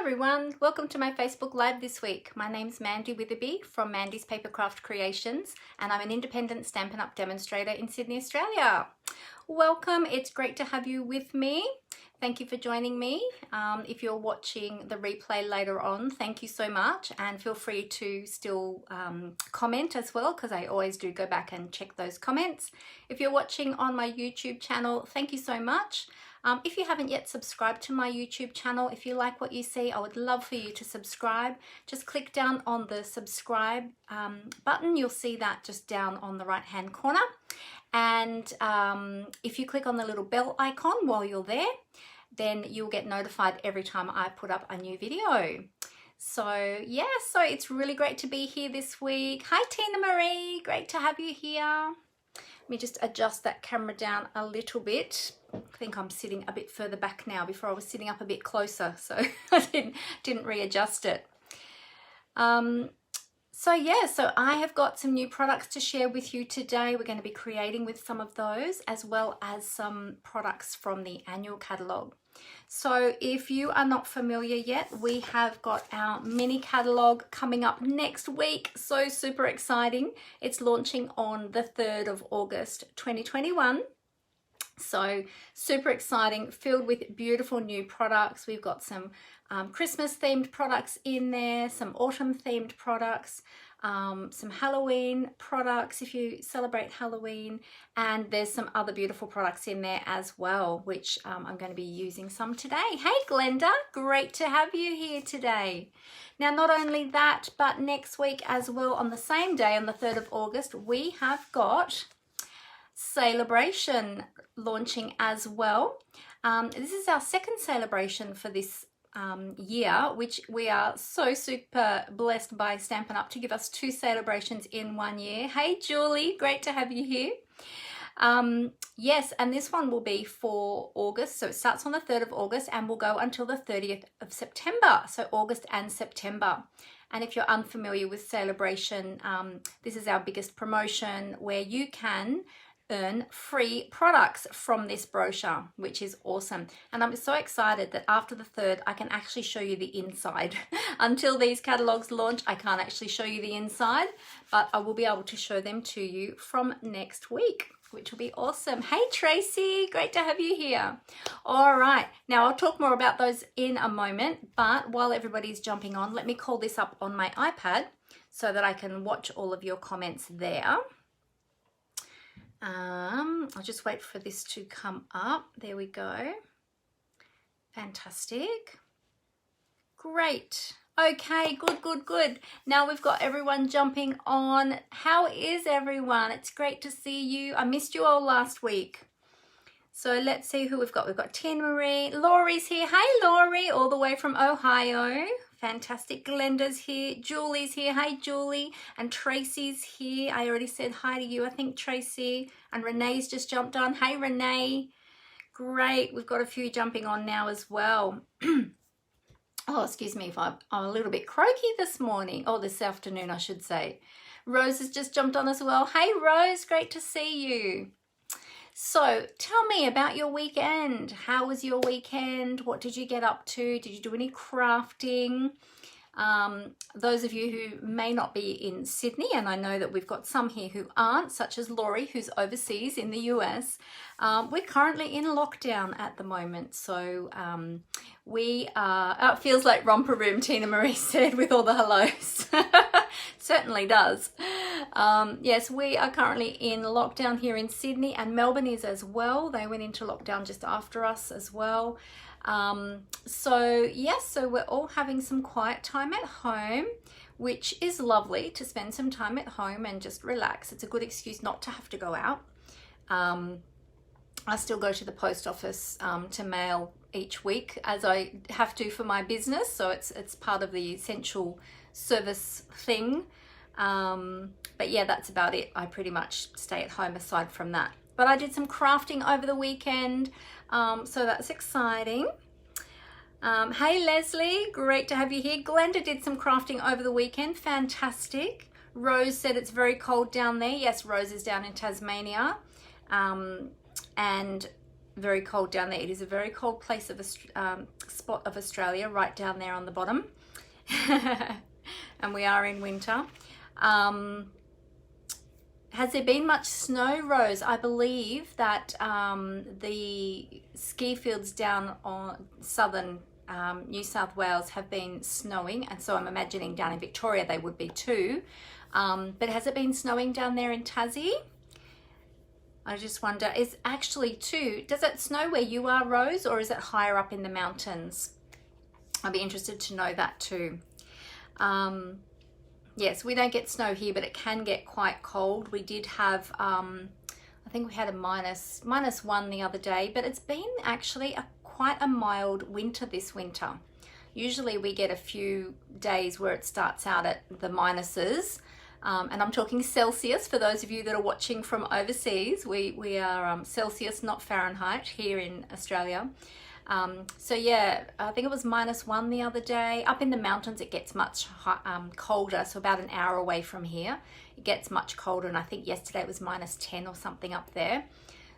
Hi everyone, welcome to my Facebook Live this week. My name's Mandy Witherby from Mandy's Papercraft Creations, and I'm an independent Stampin' Up! Demonstrator in Sydney, Australia. Welcome, it's great to have you with me. Thank you for joining me. If you're watching the replay later on, thank you so much, and feel free to still comment as well, because I always do go back and check those comments. If you're watching on my YouTube channel, thank you so much. If you haven't yet subscribed to my YouTube channel, if you like what you see, I would love for you to subscribe. Just click down on the subscribe button. You'll see that just down on the right hand corner. And if you click on the little bell icon while you're there, then you'll get notified every time I put up a new video. So yeah, so it's really great to be here this week. Hi Tina Marie, great to have you here. Let me just adjust that camera down a little bit. I think I'm sitting a bit further back now. Before I was sitting up a bit closer, so I didn't readjust it. So yeah, so I have got some new products to share with you today. We're going to be creating with some of those, as well as some products from the annual catalogue. So if you are not familiar yet, we have got our mini catalogue coming up next week. So super exciting. It's launching on the 3rd of August 2021. So super exciting, filled with beautiful new products. We've got some Christmas themed products in there, some autumn themed products, some Halloween products if you celebrate Halloween, and there's some other beautiful products in there as well, which I'm going to be using some today. Hey Glenda, great to have you here today. Now not only that, but next week as well, on the same day, on the 3rd of August, we have got Celebration launching as well. This is our second celebration for this year, which we are so super blessed by Stampin' Up! To give us 2 celebrations in 1 year. Hey Julie, great to have you here. Yes, and this one will be for August, so it starts on the 3rd of August and will go until the 30th of September, so August and September. And if you're unfamiliar with Celebration, this is our biggest promotion where you can earn free products from this brochure, which is awesome. And I'm so excited that after the 3rd, I can actually show you the inside. Until these catalogs launch, I can't actually show you the inside, but I will be able to show them to you from next week, which will be awesome. Hey Tracy, great to have you here. All right, now I'll talk more about those in a moment, but while everybody's jumping on, let me call this up on my iPad so that I can watch all of your comments there. I'll just wait for this to come up. There we go. Fantastic. Great. Okay, good. Now we've got everyone jumping on. How is everyone? It's great to see you. I missed you all last week. So let's see who we've got. We've got Tina Marie. Laurie's here. Hey Laurie, all the way from Ohio. Fantastic. Glenda's here. Julie's here. Hey Julie. And Tracy's here. I already said hi to you, I think, Tracy. And Renee's just jumped on. Hey Renee. Great. We've got a few jumping on now as well. Oh, excuse me if I'm a little bit croaky this morning. Oh, this afternoon, I should say. Rose has just jumped on as well. Hey Rose, great to see you. So tell me about your weekend. How was your weekend? What did you get up to? Did you do any crafting? Those of you who may not be in Sydney, and I know that we've got some here who aren't, such as Laurie, who's overseas in the US, we're currently in lockdown at the moment. So we are, it feels like romper room, Tina Marie said, with all the hellos. Certainly does. Yes, we are currently in lockdown here in Sydney, and Melbourne is as well. They went into lockdown just after us as well. So yes, so we're all having some quiet time at home, which is lovely, to spend some time at home and just relax. It's a good excuse not to have to go out. I still go to the post office to mail each week, as I have to for my business, so it's part of the essential service thing. But yeah, that's about it. I pretty much stay at home aside from that. But I did some crafting over the weekend, so that's exciting. Hey Leslie, great to have you here. Glenda did some crafting over the weekend. Fantastic. Rose said it's very cold down there. Yes, Rose is down in Tasmania. And very cold down there. It is a very cold place of spot of Australia, right down there on the bottom. And we are in winter. Has there been much snow, Rose? I believe that the ski fields down on southern New South Wales have been snowing, and so I'm imagining down in Victoria they would be too. But has it been snowing down there in Tassie? I just wonder, is actually too, does it snow where you are, Rose, or is it higher up in the mountains? I'd be interested to know that too. Yes, we don't get snow here, but it can get quite cold. We did have, I think we had a minus one the other day, but it's been actually quite a mild winter this winter. Usually we get a few days where it starts out at the minuses, and I'm talking Celsius for those of you that are watching from overseas. We are Celsius, not Fahrenheit, here in Australia. So yeah, I think it was -1 the other day. Up in the mountains it gets much colder, so about an hour away from here it gets much colder, and I think yesterday it was -10 or something up there.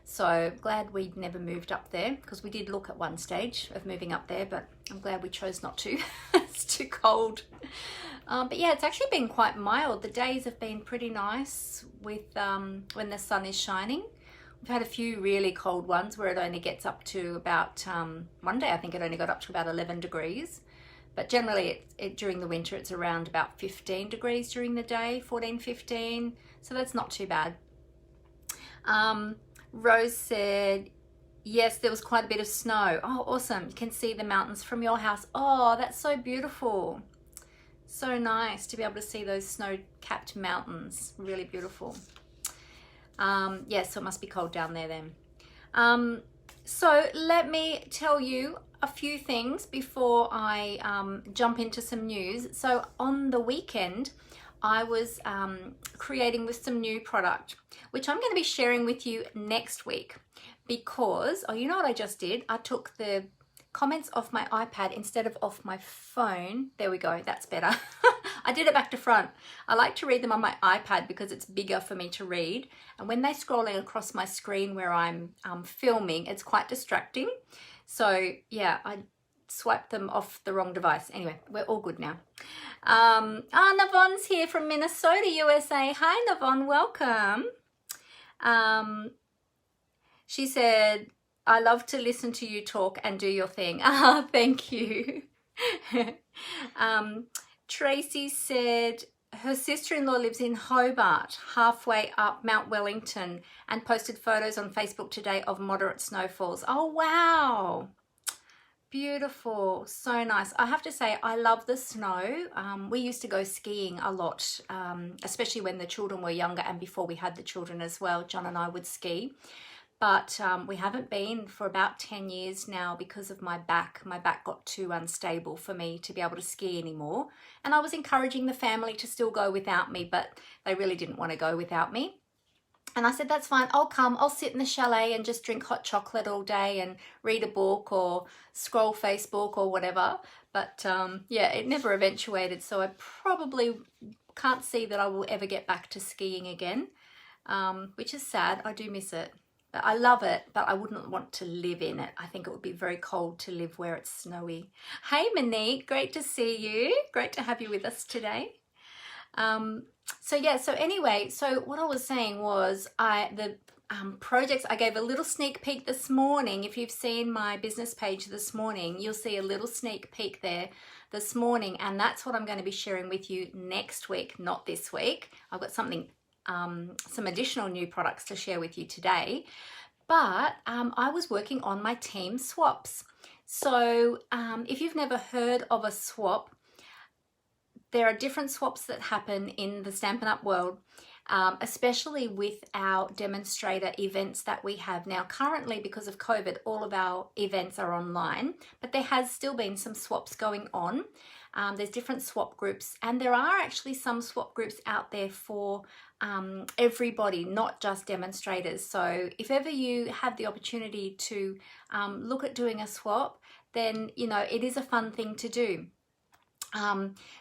So glad we never moved up there, because we did look at one stage of moving up there, but I'm glad we chose not to. It's too cold. But yeah, it's actually been quite mild. The days have been pretty nice with when the sun is shining. We've had a few really cold ones where it only gets up to about, one day I think it only got up to about 11 degrees. But generally during the winter it's around about 15 degrees during the day, 14, 15. So that's not too bad. Rose said, yes, there was quite a bit of snow. Oh, awesome. You can see the mountains from your house. Oh, that's so beautiful. So nice to be able to see those snow-capped mountains. Really beautiful. Yes, so it must be cold down there then. So let me tell you a few things before I jump into some news. So on the weekend, I was creating with some new product, which I'm going to be sharing with you next week, because, oh, you know what I just did? I took the comments off my iPad instead of off my phone. There we go, that's better. I did it back to front. I like to read them on my iPad because it's bigger for me to read, and when they're scrolling across my screen where I'm filming, it's quite distracting. So yeah, I swiped them off the wrong device. Anyway, we're all good now. Navon's here from Minnesota, USA. Hi Navon, welcome. She said, I love to listen to you talk and do your thing. Ah, thank you. Tracy said her sister-in-law lives in Hobart, halfway up Mount Wellington, and posted photos on Facebook today of moderate snowfalls. Oh, wow. Beautiful. So nice. I have to say, I love the snow. We used to go skiing a lot, especially when the children were younger and before we had the children as well. John and I would ski. But we haven't been for about 10 years now because of my back. My back got too unstable for me to be able to ski anymore. And I was encouraging the family to still go without me, but they really didn't want to go without me. And I said, that's fine, I'll come. I'll sit in the chalet and just drink hot chocolate all day and read a book or scroll Facebook or whatever. But yeah, it never eventuated. So I probably can't see that I will ever get back to skiing again, which is sad. I do miss it. I love it, but I wouldn't want to live in it. I think it would be very cold to live where it's snowy. Hey Monique, great to see you. Great to have you with us today. So yeah, so anyway, so what I was saying was the projects, I gave a little sneak peek this morning. If you've seen my business page this morning, you'll see a little sneak peek there this morning, and that's what I'm going to be sharing with you next week, not this week. I've got something some additional new products to share with you today, but I was working on my team swaps. So if you've never heard of a swap, there are different swaps that happen in the Stampin' Up world, especially with our demonstrator events that we have now. Currently, because of COVID, all of our events are online, but there has still been some swaps going on. There's different swap groups, and there are actually some swap groups out there for everybody, not just demonstrators. So if ever you have the opportunity to look at doing a swap, then you know it is a fun thing to do.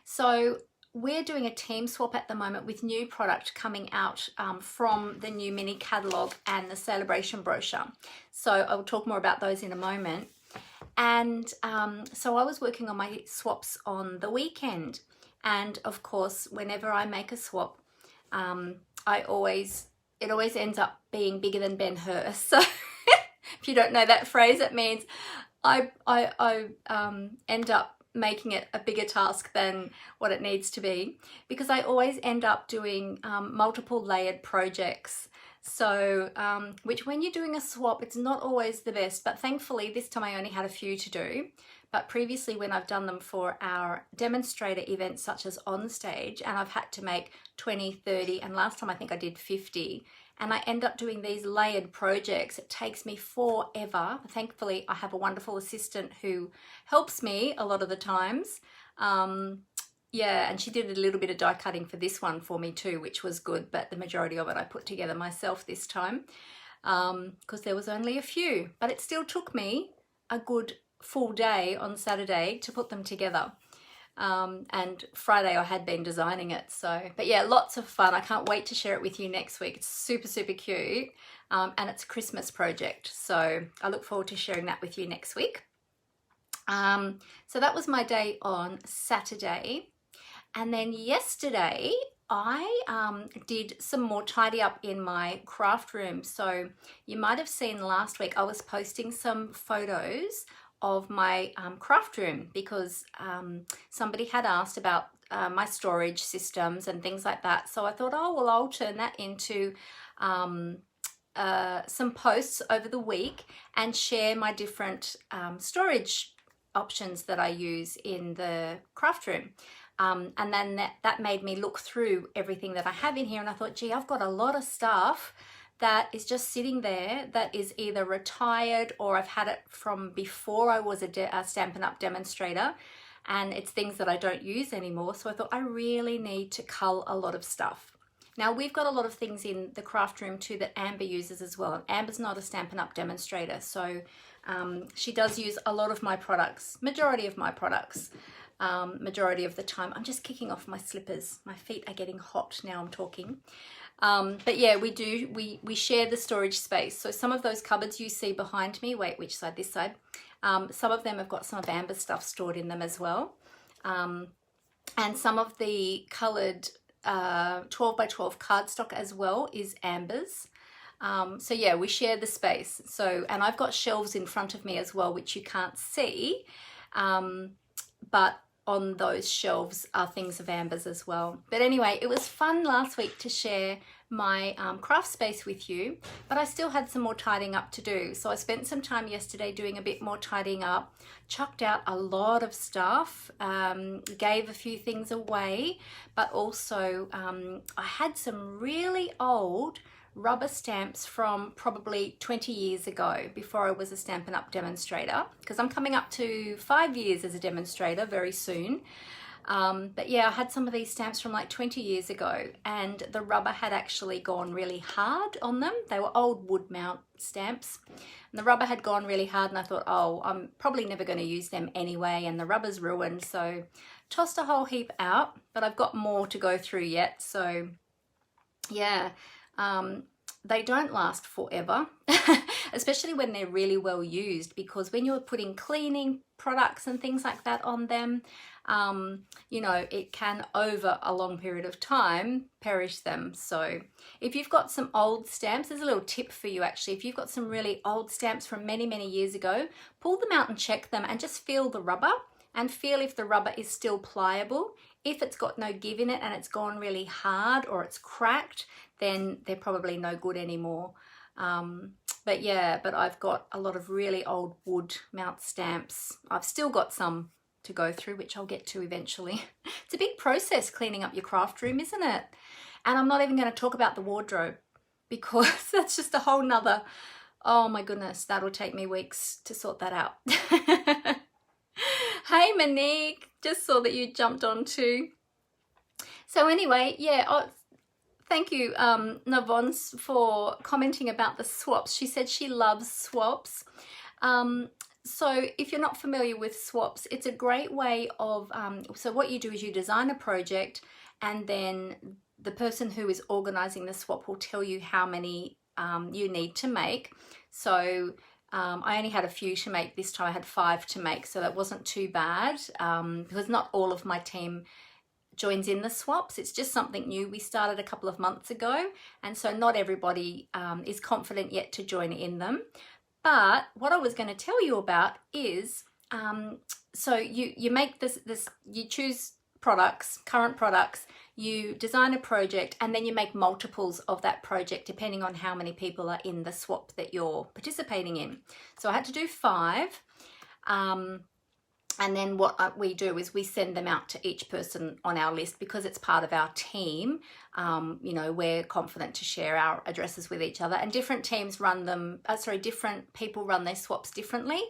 So we're doing a team swap at the moment with new product coming out from the new mini catalogue and the celebration brochure. So I'll talk more about those in a moment. And so I was working on my swaps on the weekend. And of course, whenever I make a swap, it always ends up being bigger than Ben-Hur. So if you don't know that phrase, it means I end up making it a bigger task than what it needs to be, because I always end up doing multiple layered projects. So which when you're doing a swap, it's not always the best, but thankfully this time I only had a few to do. But previously when I've done them for our demonstrator events such as on stage, and I've had to make 20, 30, and last time I think I did 50, and I end up doing these layered projects, it takes me forever. Thankfully I have a wonderful assistant who helps me a lot of the times. Yeah, and she did a little bit of die cutting for this one for me too, which was good, but the majority of it I put together myself this time, because there was only a few, but it still took me a good full day on Saturday to put them together. And Friday I had been designing it. So, but yeah, lots of fun. I can't wait to share it with you next week. It's super, super cute. And it's a Christmas project. So I look forward to sharing that with you next week. So that was my day on Saturday. And then yesterday I did some more tidy up in my craft room. So you might have seen last week I was posting some photos of my craft room, because somebody had asked about my storage systems and things like that. So I thought, oh well, I'll turn that into some posts over the week and share my different storage options that I use in the craft room. And then that made me look through everything that I have in here, and I thought, gee, I've got a lot of stuff that is just sitting there that is either retired or I've had it from before I was a Stampin' Up! Demonstrator, and it's things that I don't use anymore. So I thought I really need to cull a lot of stuff. Now we've got a lot of things in the craft room too that Amber uses as well. Amber's not a Stampin' Up! Demonstrator, so she does use a lot of my products, majority of my products, majority of the time. I'm just kicking off my slippers. My feet are getting hot now I'm talking. But yeah, we share the storage space. So some of those cupboards you see behind me, wait, which side? This side. Some of them have got some of Amber's stuff stored in them as well. And some of the coloured 12 by 12 cardstock as well is Amber's. So yeah, we share the space. So, and I've got shelves in front of me as well, which you can't see. But on those shelves are things of Amber's as well. But anyway, it was fun last week to share my craft space with you, but I still had some more tidying up to do. So I spent some time yesterday doing a bit more tidying up, chucked out a lot of stuff, gave a few things away, but also I had some really old rubber stamps from probably 20 years ago, before I was a Stampin' Up! Demonstrator, because I'm coming up to 5 years as a demonstrator very soon. But yeah, I had some of these stamps from like 20 years ago, and the rubber had actually gone really hard on them. They were old wood mount stamps, and the rubber had gone really hard, and I thought, oh, I'm probably never going to use them anyway, and the rubber's ruined, so tossed a whole heap out. But I've got more to go through yet, so yeah. They don't last forever, especially when they're really well used, because when you're putting cleaning products and things like that on them, you know, it can over a long period of time perish them. So if you've got some old stamps, there's a little tip for you actually. If you've got some really old stamps from many, many years ago, pull them out and check them and just feel the rubber and feel if the rubber is still pliable. If it's got no give in it and it's gone really hard or it's cracked, then they're probably no good anymore. But yeah, but I've got a lot of really old wood mount stamps. I've still got some to go through, which I'll get to eventually. It's a big process cleaning up your craft room, isn't it? And I'm not even going to talk about the wardrobe, because that's just a whole nother, oh my goodness, that'll take me weeks to sort that out. Hey Monique, just saw that you jumped on too. So anyway, yeah, thank you Navons for commenting about the swaps. She said she loves swaps. So if you're not familiar with swaps, it's a great way of, so what you do is you design a project, and then the person who is organizing the swap will tell you how many you need to make. So I only had a few to make this time. I had 5 to make, so that wasn't too bad, because not all of my team joins in the swaps. It's just something new we started a couple of months ago, and so not everybody is confident yet to join in them. But what I was going to tell you about is, so you make this, you choose products, current products, you design a project, and then you make multiples of that project depending on how many people are in the swap that you're participating in. So I had to do 5. And then what we do is we send them out to each person on our list, because it's part of our team. You know, we're confident to share our addresses with each other, and different teams run them, different people run their swaps differently.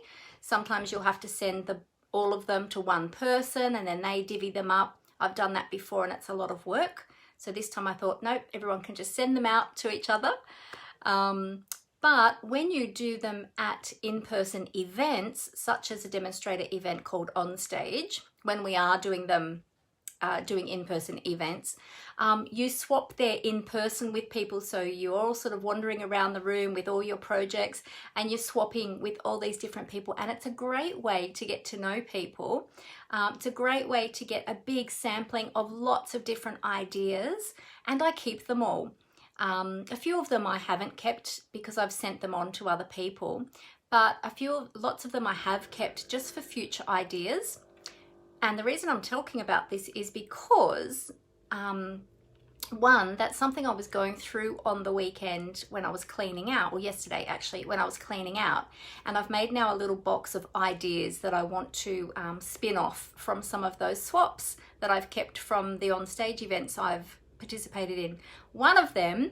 Sometimes you'll have to send all of them to one person, and then they divvy them up. I've done that before, and it's a lot of work. So this time I thought, nope, everyone can just send them out to each other. But when you do them at in-person events, such as a demonstrator event called On Stage, when we are doing them, doing in-person events, you swap there in person with people. So you're all sort of wandering around the room with all your projects, and you're swapping with all these different people. And it's a great way to get to know people. It's a great way to get a big sampling of lots of different ideas, and I keep them all. A few of them I haven't kept because I've sent them on to other people, but lots of them I have kept just for future ideas. And the reason I'm talking about this is because, one, that's something I was going through on the weekend when I was cleaning out, or yesterday actually, when I was cleaning out. And I've made now a little box of ideas that I want to spin off from some of those swaps that I've kept from the on-stage events I've participated in. One of them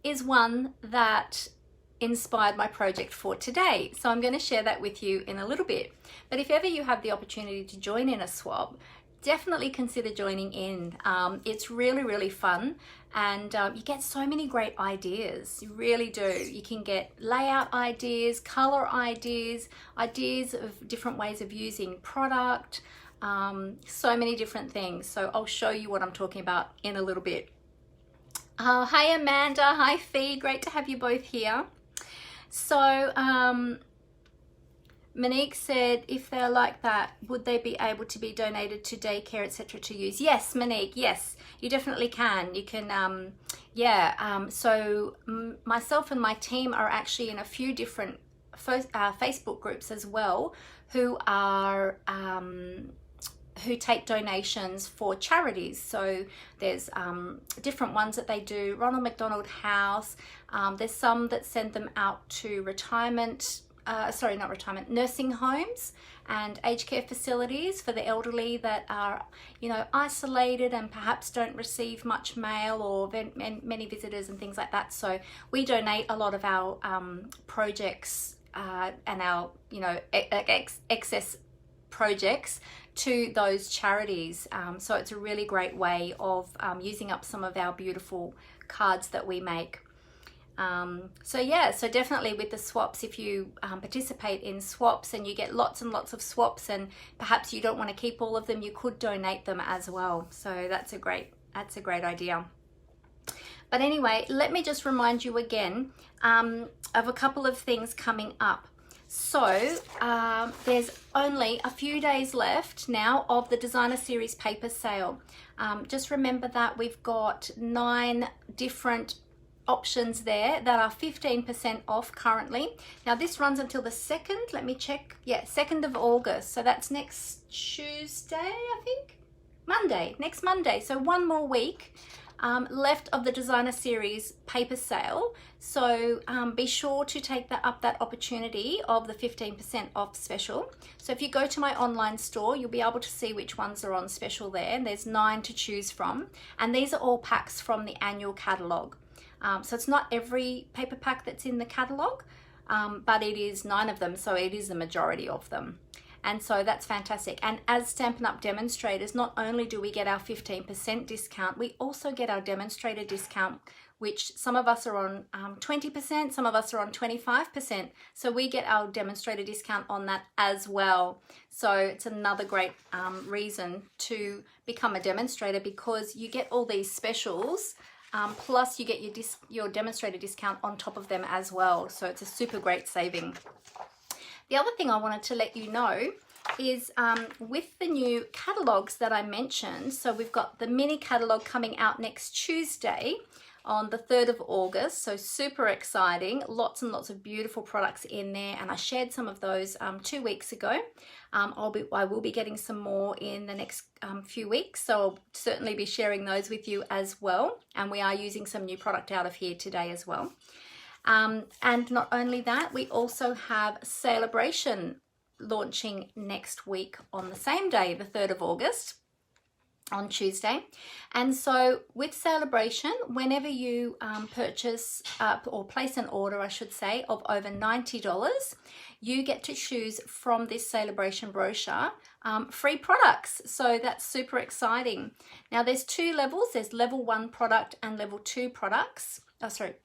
is one that inspired my project for today. So I'm going to share that with you in a little bit. But if ever you have the opportunity to join in a swap, definitely consider joining in. It's really, really fun, and you get so many great ideas. You really do. You can get layout ideas, color ideas, ideas of different ways of using product, so many different things. So I'll show you what I'm talking about in a little bit. Hi Amanda, hi Fee, great to have you both here. So Monique said, if they're like that, would they be able to be donated to daycare, etc. to use? Yes, Monique, yes, you definitely can. You can, so myself and my team are actually in a few different Facebook groups as well, who are who take donations for charities. So there's different ones that they do. Ronald McDonald House, there's some that send them out to nursing homes and aged care facilities for the elderly that are, you know, isolated and perhaps don't receive much mail or many visitors and things like that. So we donate a lot of our projects and our, you know, excess projects to those charities. So it's a really great way of using up some of our beautiful cards that we make. So yeah, so definitely with the swaps, if you participate in swaps and you get lots and lots of swaps, and perhaps you don't want to keep all of them, you could donate them as well. So that's a great idea. But anyway, let me just remind you again of a couple of things coming up. So there's only a few days left now of the Designer Series paper sale. Just remember that we've got 9 different options there that are 15% off currently. Now this runs until the 2nd, let me check. Yeah, 2nd of August. So that's next Tuesday, I think? Next Monday. So 1 more week left of the Designer Series paper sale. So be sure to take up that opportunity of the 15% off special. So if you go to my online store, you'll be able to see which ones are on special there. And there's 9 to choose from. And these are all packs from the annual catalogue. So it's not every paper pack that's in the catalogue, but it is 9 of them. So it is the majority of them. And so that's fantastic. And as Stampin' Up! Demonstrators, not only do we get our 15% discount, we also get our demonstrator discount, which some of us are on 20%, some of us are on 25%. So we get our demonstrator discount on that as well. So it's another great reason to become a demonstrator, because you get all these specials, plus you get your demonstrator discount on top of them as well. So it's a super great saving. The other thing I wanted to let you know is with the new catalogs that I mentioned, so we've got the mini catalog coming out next Tuesday on the 3rd of August, so super exciting. Lots and lots of beautiful products in there, and I shared some of those 2 weeks ago. I will be getting some more in the next few weeks, so I'll certainly be sharing those with you as well, and we are using some new product out of here today as well. And not only that, we also have Celebration launching next week on the same day, the 3rd of August, on Tuesday. And so with Celebration, whenever you purchase or place an order, I should say, of over $90, you get to choose from this Celebration brochure free products. So that's super exciting. Now there's 2 levels. There's level 1 product and level 2 products. Oh, sorry,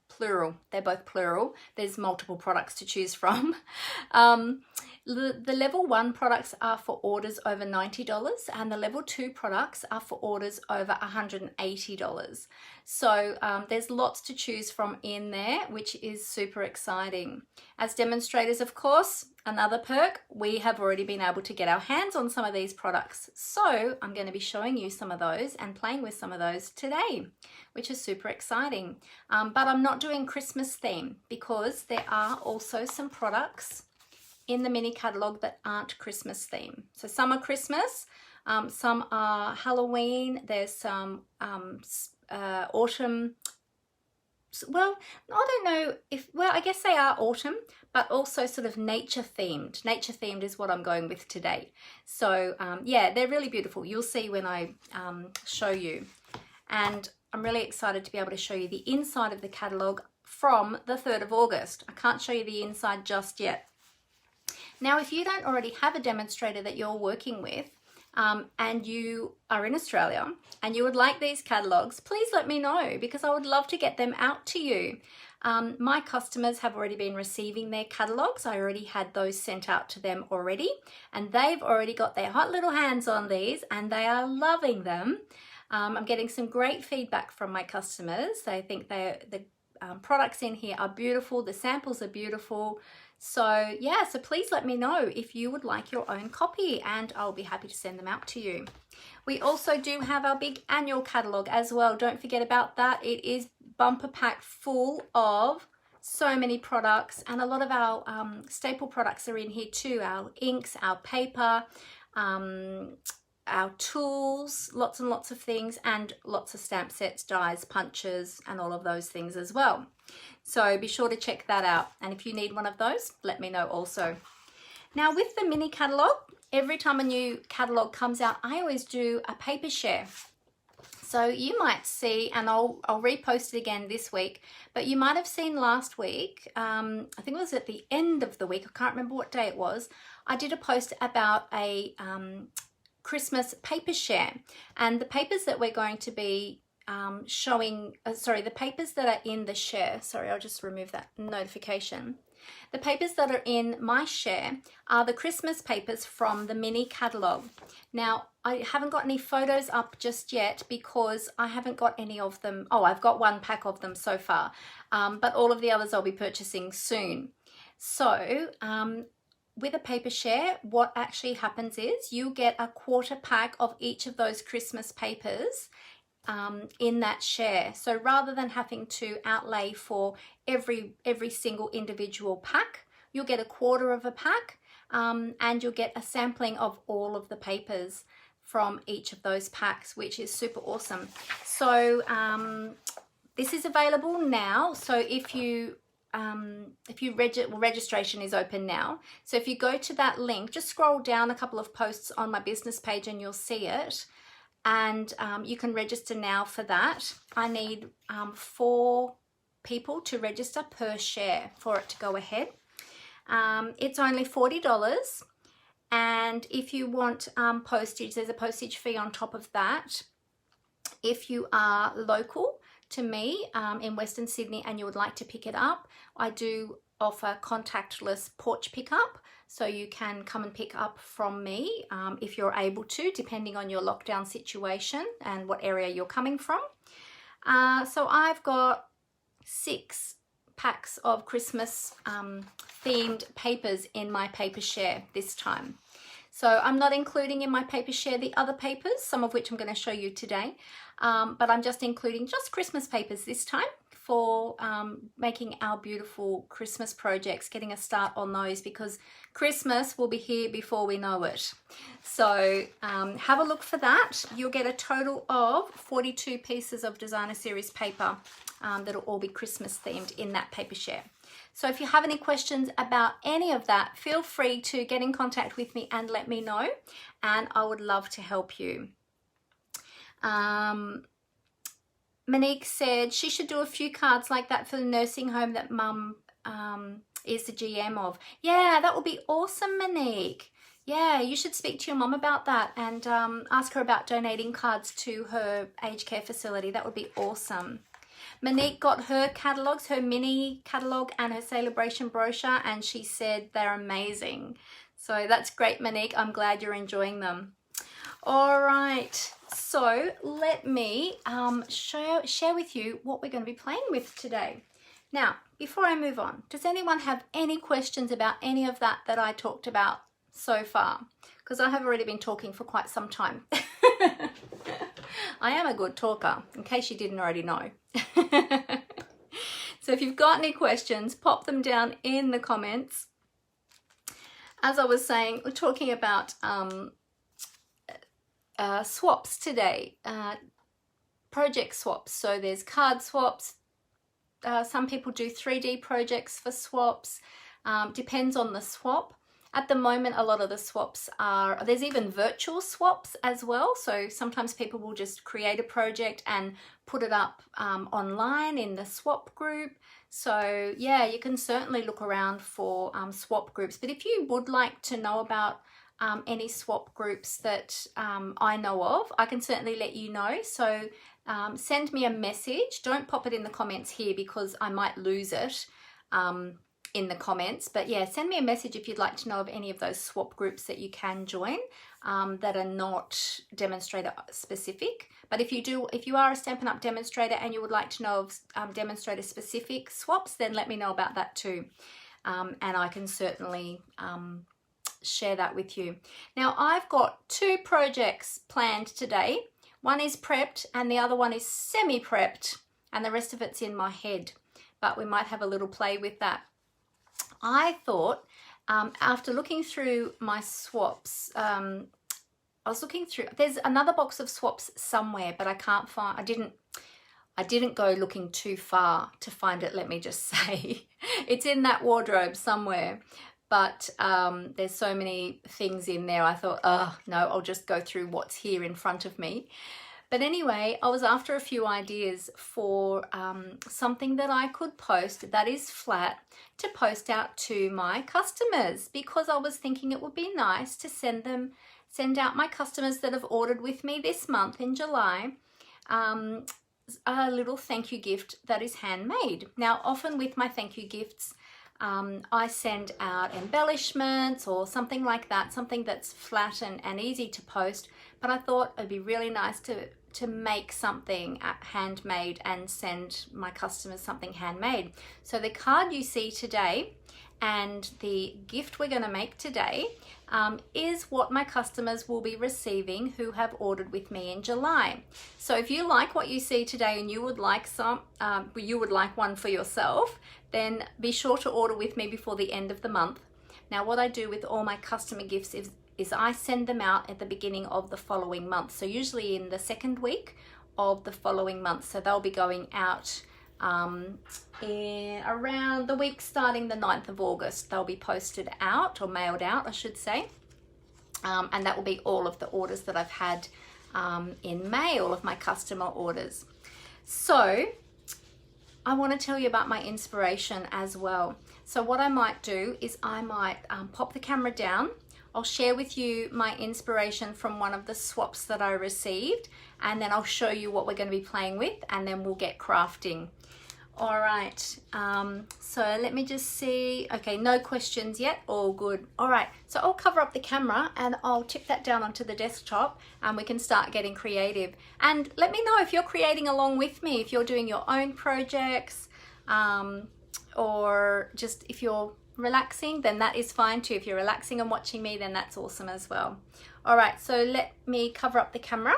plural. They're both plural. There's multiple products to choose from. The level 1 products are for orders over $90, and the level 2 products are for orders over $180. So there's lots to choose from in there, which is super exciting. As demonstrators, of course, another perk, we have already been able to get our hands on some of these products. So I'm going to be showing you some of those and playing with some of those today, which is super exciting. But I'm not doing Christmas theme, because there are also some products in the mini catalog that aren't Christmas theme. So some are Christmas, some are Halloween, there's some autumn. Well, I don't know if, well, I guess they are autumn, but also sort of nature themed. Nature themed is what I'm going with today. So yeah, they're really beautiful. You'll see when I show you. And I'm really excited to be able to show you the inside of the catalog from the 3rd of August. I can't show you the inside just yet. Now, if you don't already have a demonstrator that you're working with, and you are in Australia and you would like these catalogs, please let me know, because I would love to get them out to you. My customers have already been receiving their catalogs. I already had those sent out to them already, and they've already got their hot little hands on these and they are loving them. I'm getting some great feedback from my customers. They think the products in here are beautiful. The samples are beautiful. So yeah, so please let me know if you would like your own copy, and I'll be happy to send them out to you. We also do have our big annual catalogue as well. Don't forget about that. It is bumper packed full of so many products, and a lot of our staple products are in here too. Our inks, our paper, our tools, lots and lots of things, and lots of stamp sets, dies, punches, and all of those things as well. So be sure to check that out. And if you need one of those, let me know also. Now with the mini catalog, every time a new catalog comes out, I always do a paper share. So you might see, and I'll repost it again this week, but you might have seen last week, I think it was at the end of the week, I can't remember what day it was, I did a post about a Christmas paper share, and the papers that we're going to be showing, the papers that are in the share, I'll just remove that notification. The papers that are in my share are the Christmas papers from the mini catalog. Now, I haven't got any photos up just yet because I haven't got any of them. Oh, I've got 1 pack of them so far, but all of the others I'll be purchasing soon. So, with a paper share, what actually happens is you get a 1/4 pack of each of those Christmas papers in that share. So rather than having to outlay for every single individual pack, you'll get a 1/4 of a pack, and you'll get a sampling of all of the papers from each of those packs, which is super awesome. So this is available now. So if you registration is open now. So if you go to that link, just scroll down a couple of posts on my business page and you'll see it. And you can register now for that. I need 4 people to register per share for it to go ahead. It's only $40, And if you want postage, there's a postage fee on top of that. If you are local to me in Western Sydney and you would like to pick it up, I do offer contactless porch pickup, so you can come and pick up from me if you're able to, depending on your lockdown situation and what area you're coming from. So I've got 6 packs of Christmas themed papers in my paper share this time. So I'm not including in my paper share the other papers, some of which I'm going to show you today, but I'm just including just Christmas papers this time for making our beautiful Christmas projects, getting a start on those, because Christmas will be here before we know it. So have a look for that. You'll get a total of 42 pieces of designer series paper that'll all be Christmas themed in that paper share. So if you have any questions about any of that, feel free to get in contact with me and let me know, and I would love to help you. Monique said she should do a few cards like that for the nursing home that Mum is the GM of. Yeah, that would be awesome, Monique. Yeah, you should speak to your mum about that and ask her about donating cards to her aged care facility. That would be awesome. Monique got her catalogues, her mini catalogue and her celebration brochure, and she said they're amazing. So that's great, Monique. I'm glad you're enjoying them. All right, so let me share with you what we're going to be playing with today. Now, before I move on, does anyone have any questions about any of that I talked about so far? Because I have already been talking for quite some time. I am a good talker, in case you didn't already know. So if you've got any questions, pop them down in the comments. As I was saying, we're talking about swaps today, project swaps. So there's card swaps. Some people do 3D projects for swaps. Depends on the swap. At the moment, a lot of the swaps there's even virtual swaps as well. So sometimes people will just create a project and put it up online in the swap group. So yeah, you can certainly look around for swap groups. But if you would like to know about any swap groups that I know of, I can certainly let you know. So send me a message. Don't pop it in the comments here because I might lose it in the comments. But yeah, send me a message if you'd like to know of any of those swap groups that you can join that are not demonstrator specific. But if you are a Stampin' Up! Demonstrator and you would like to know of demonstrator specific swaps, then let me know about that too. And I can certainly share that with you. Now I've got 2 projects planned today. One is prepped and the other one is semi-prepped, and the rest of it's in my head, but we might have a little play with that. I thought after looking through my swaps, I was looking through, there's another box of swaps somewhere, but I can't find, I didn't go looking too far to find it, let me just say. It's in that wardrobe somewhere. But there's so many things in there, I thought, oh, no, I'll just go through what's here in front of me. But anyway, I was after a few ideas for something that I could post that is flat to post out to my customers, because I was thinking it would be nice to send out my customers that have ordered with me this month in July a little thank you gift that is handmade. Now, often with my thank you gifts, I send out embellishments or something like that, something that's flat and easy to post, but I thought it'd be really nice to make something handmade and send my customers something handmade. So the card you see today and the gift we're going to make today is what my customers will be receiving who have ordered with me in July. So if you like what you see today and you would like one for yourself, then be sure to order with me before the end of the month. Now, what I do with all my customer gifts is I send them out at the beginning of the following month. So usually in the second week of the following month. So they'll be going out in around the week starting the 9th of August. They'll be posted out, or mailed out, I should say. And that will be all of the orders that I've had in May, all of my customer orders. So I want to tell you about my inspiration as well. So what I might do is I might pop the camera down I'll share with you my inspiration from one of the swaps that I received, and then I'll show you what we're going to be playing with, and then we'll get crafting. All right, so let me just see. Okay, no questions yet, all good. All right, so I'll cover up the camera and I'll tip that down onto the desktop and we can start getting creative. And let me know if you're creating along with me, if you're doing your own projects, or just if you're relaxing, then that is fine too. If you're relaxing and watching me, then that's awesome as well. All right, so let me cover up the camera.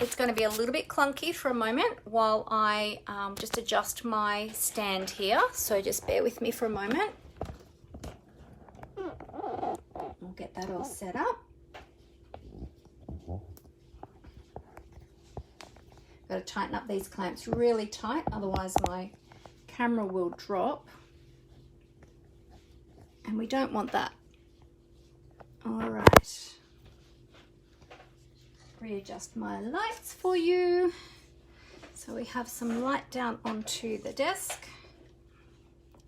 It's going to be a little bit clunky for a moment while I just adjust my stand here. So just bear with me for a moment. I'll get that all set up. Got to tighten up these clamps really tight, otherwise my camera will drop. And we don't want that. All right. Readjust my lights for you. So we have some light down onto the desk.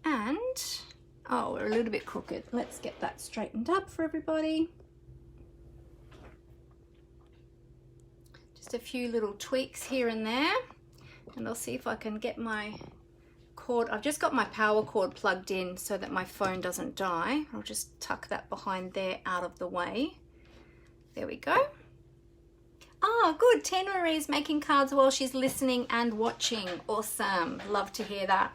And, oh, we're a little bit crooked. Let's get that straightened up for everybody. Just a few little tweaks here and there. And I'll see if I can get my cord. I've just got my power cord plugged in so that my phone doesn't die. I'll just tuck that behind there out of the way. There we go. Oh, good. Tina Marie's making cards while she's listening and watching. Awesome. Love to hear that.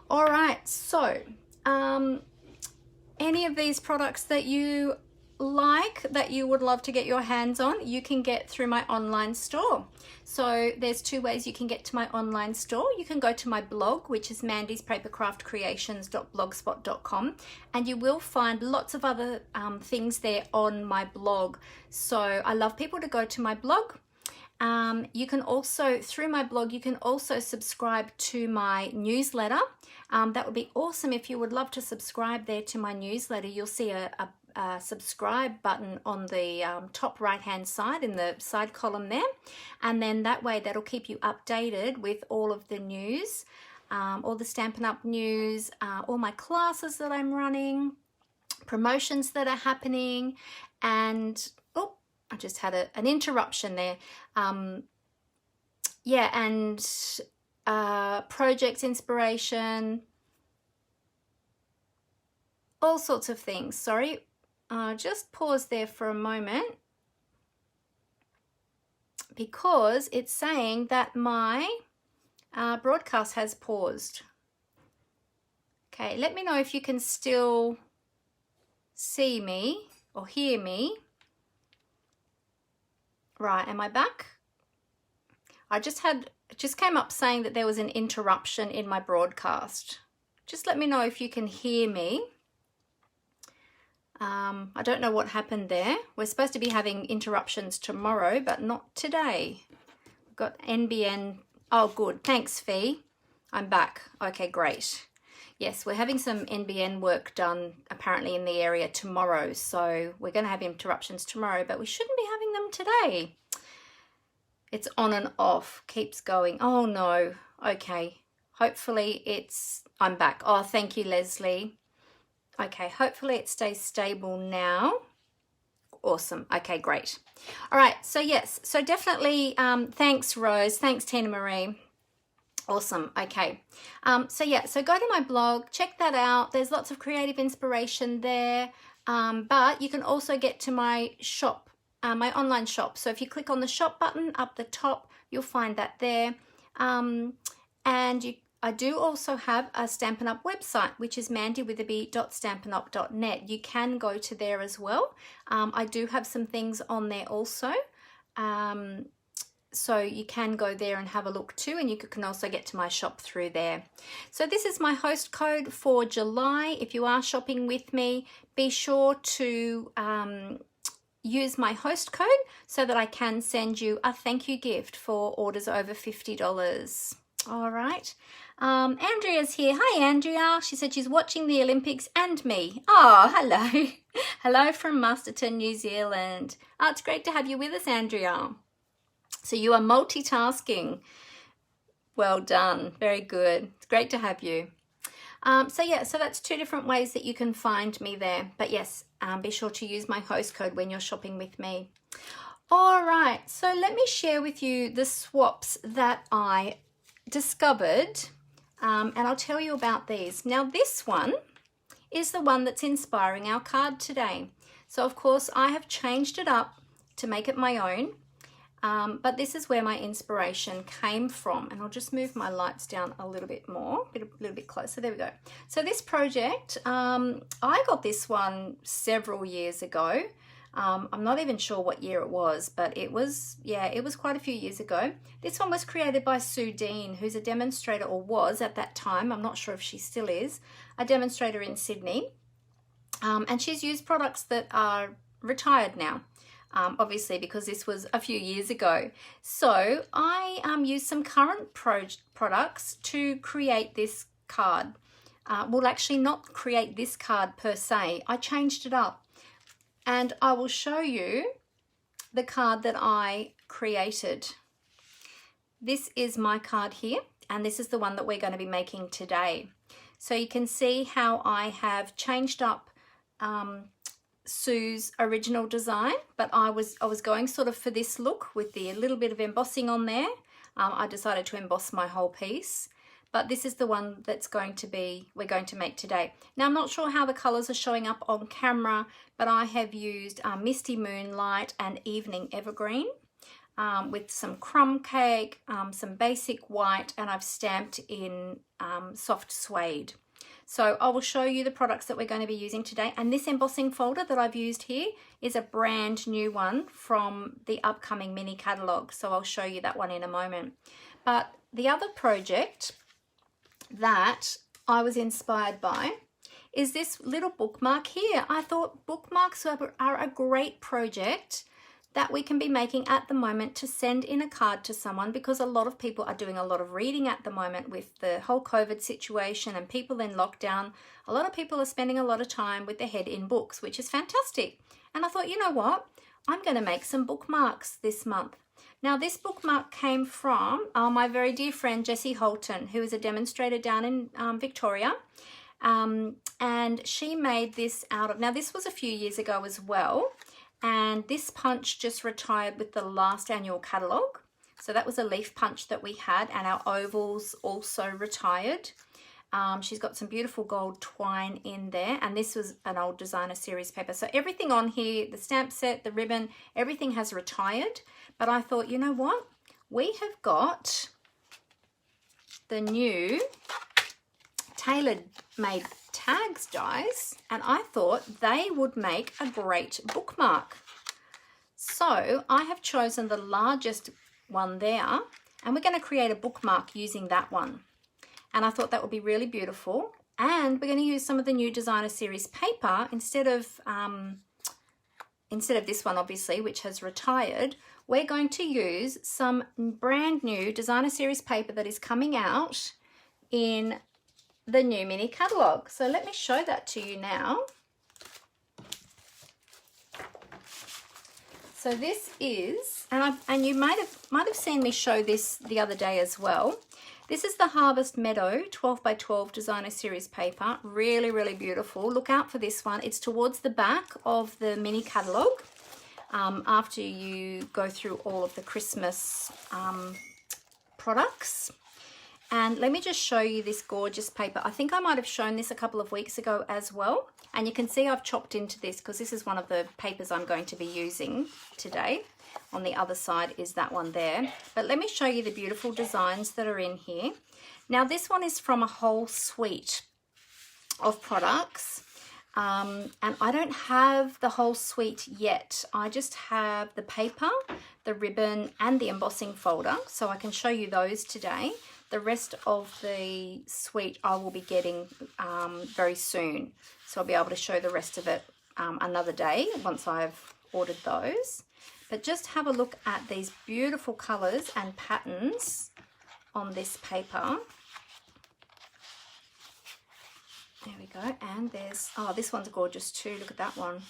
All right. So, any of these products that you like, that you would love to get your hands on, you can get through my online store. So there's two ways you can get to my online store. You can go to my blog, which is mandyspapercraftcreations.blogspot.com, and you will find lots of other things there on my blog. So I love people to go to my blog. You can also, through my blog, you can also subscribe to my newsletter. That would be awesome if you would love to subscribe there to my newsletter. You'll see a subscribe button on the top right hand side in the side column there, and then that way that'll keep you updated with all of the news, all the Stampin' Up news, all my classes that I'm running, promotions that are happening, and oh, I just had an interruption there. Yeah, and projects, inspiration, all sorts of things. Sorry, just pause there for a moment because it's saying that my broadcast has paused. Okay, let me know if you can still see me or hear me. Right, am I back? It just came up saying that there was an interruption in my broadcast. Just let me know if you can hear me. I don't know what happened there. We're supposed to be having interruptions tomorrow, but not today. We've got NBN. Oh, good. Thanks, Fee. I'm back. Okay, great. Yes, we're having some NBN work done apparently in the area tomorrow. So we're going to have interruptions tomorrow, but we shouldn't be having them today. It's on and off. Keeps going. Oh, no. Okay. Hopefully I'm back. Oh, thank you, Leslie. Okay, hopefully it stays stable now. Awesome. Okay, great. All right, so yes, so definitely thanks, Rose. Thanks, Tina Marie. Awesome. Okay. So yeah, so go to my blog, check that out. There's lots of creative inspiration there, but you can also get to my shop, my online shop. So if you click on the shop button up the top, you'll find that there. And I do also have a Stampin' Up website, which is mandywitherby.stampinup.net. You can go to there as well. I do have some things on there also. So you can go there and have a look too, and you can also get to my shop through there. So this is my host code for July. If you are shopping with me, be sure to use my host code so that I can send you a thank you gift for orders over $50. All right. Andrea's here. Hi, Andrea. She said she's watching the Olympics and me. Oh, hello. Hello from Masterton, New Zealand. Oh, it's great to have you with us, Andrea. So you are multitasking. Well done. Very good. It's great to have you. So yeah, so that's two different ways that you can find me there. But yes, be sure to use my host code when you're shopping with me. All right, so let me share with you the swaps that I discovered, and I'll tell you about these. Now, this one is the one that's inspiring our card today. So, of course, I have changed it up to make it my own, but this is where my inspiration came from. And I'll just move my lights down a little bit more, a little bit closer. There we go. So this project, I got this one several years ago. I'm not even sure what year it was, but it was quite a few years ago. This one was created by Sue Dean, who's a demonstrator, or was at that time, I'm not sure if she still is, a demonstrator in Sydney. And she's used products that are retired now, obviously, because this was a few years ago. So I used some current products to create this card. Well, actually not create this card per se. I changed it up. And I will show you the card that I created. This is my card here, and this is the one that we're going to be making today. So you can see how I have changed up Sue's original design, but I was going sort of for this look with the little bit of embossing on there. I decided to emboss my whole piece. But this is the one that's we're going to make today. Now, I'm not sure how the colors are showing up on camera, but I have used Misty Moonlight and Evening Evergreen with some crumb cake, some basic white, and I've stamped in soft suede. So I will show you the products that we're going to be using today. And this embossing folder that I've used here is a brand new one from the upcoming Mini Catalogue. So I'll show you that one in a moment. But the other project that I was inspired by is this little bookmark here. I thought bookmarks are a great project that we can be making at the moment to send in a card to someone, because a lot of people are doing a lot of reading at the moment with the whole COVID situation and people in lockdown. A lot of people are spending a lot of time with their head in books, which is fantastic. And I thought, you know what? I'm going to make some bookmarks this month. Now, this bookmark came from my very dear friend, Jessie Holton, who is a demonstrator down in Victoria. And she made this out of, now this was a few years ago as well. And this punch just retired with the last annual catalogue. So that was a leaf punch that we had, and our ovals also retired. She's got some beautiful gold twine in there, and this was an old designer series paper. So everything on here, the stamp set, the ribbon, everything has retired. But I thought, you know what? We have got the new tailored made tags dies, and I thought they would make a great bookmark. So I have chosen the largest one there, and we're going to create a bookmark using that one. And I thought that would be really beautiful. And we're going to use some of the new designer series paper instead of this one, obviously, which has retired. We're going to use some brand new designer series paper that is coming out in the new Mini Catalogue. So let me show that to you now. So this is, and you might have seen me show this the other day as well. This is the Harvest Meadow 12 by 12 designer series paper. Really, really beautiful. Look out for this one. It's towards the back of the Mini Catalogue after you go through all of the Christmas products. And let me just show you this gorgeous paper. I think I might have shown this a couple of weeks ago as well. And you can see I've chopped into this because this is one of the papers I'm going to be using today. On the other side is that one there. But let me show you the beautiful designs that are in here. Now this one is from a whole suite of products. And I don't have the whole suite yet. I just have the paper, the ribbon, and the embossing folder. So I can show you those today. The rest of the suite I will be getting very soon. So I'll be able to show the rest of it another day once I've ordered those. But just have a look at these beautiful colours and patterns on this paper. There we go. And there's, oh, this one's gorgeous too. Look at that one.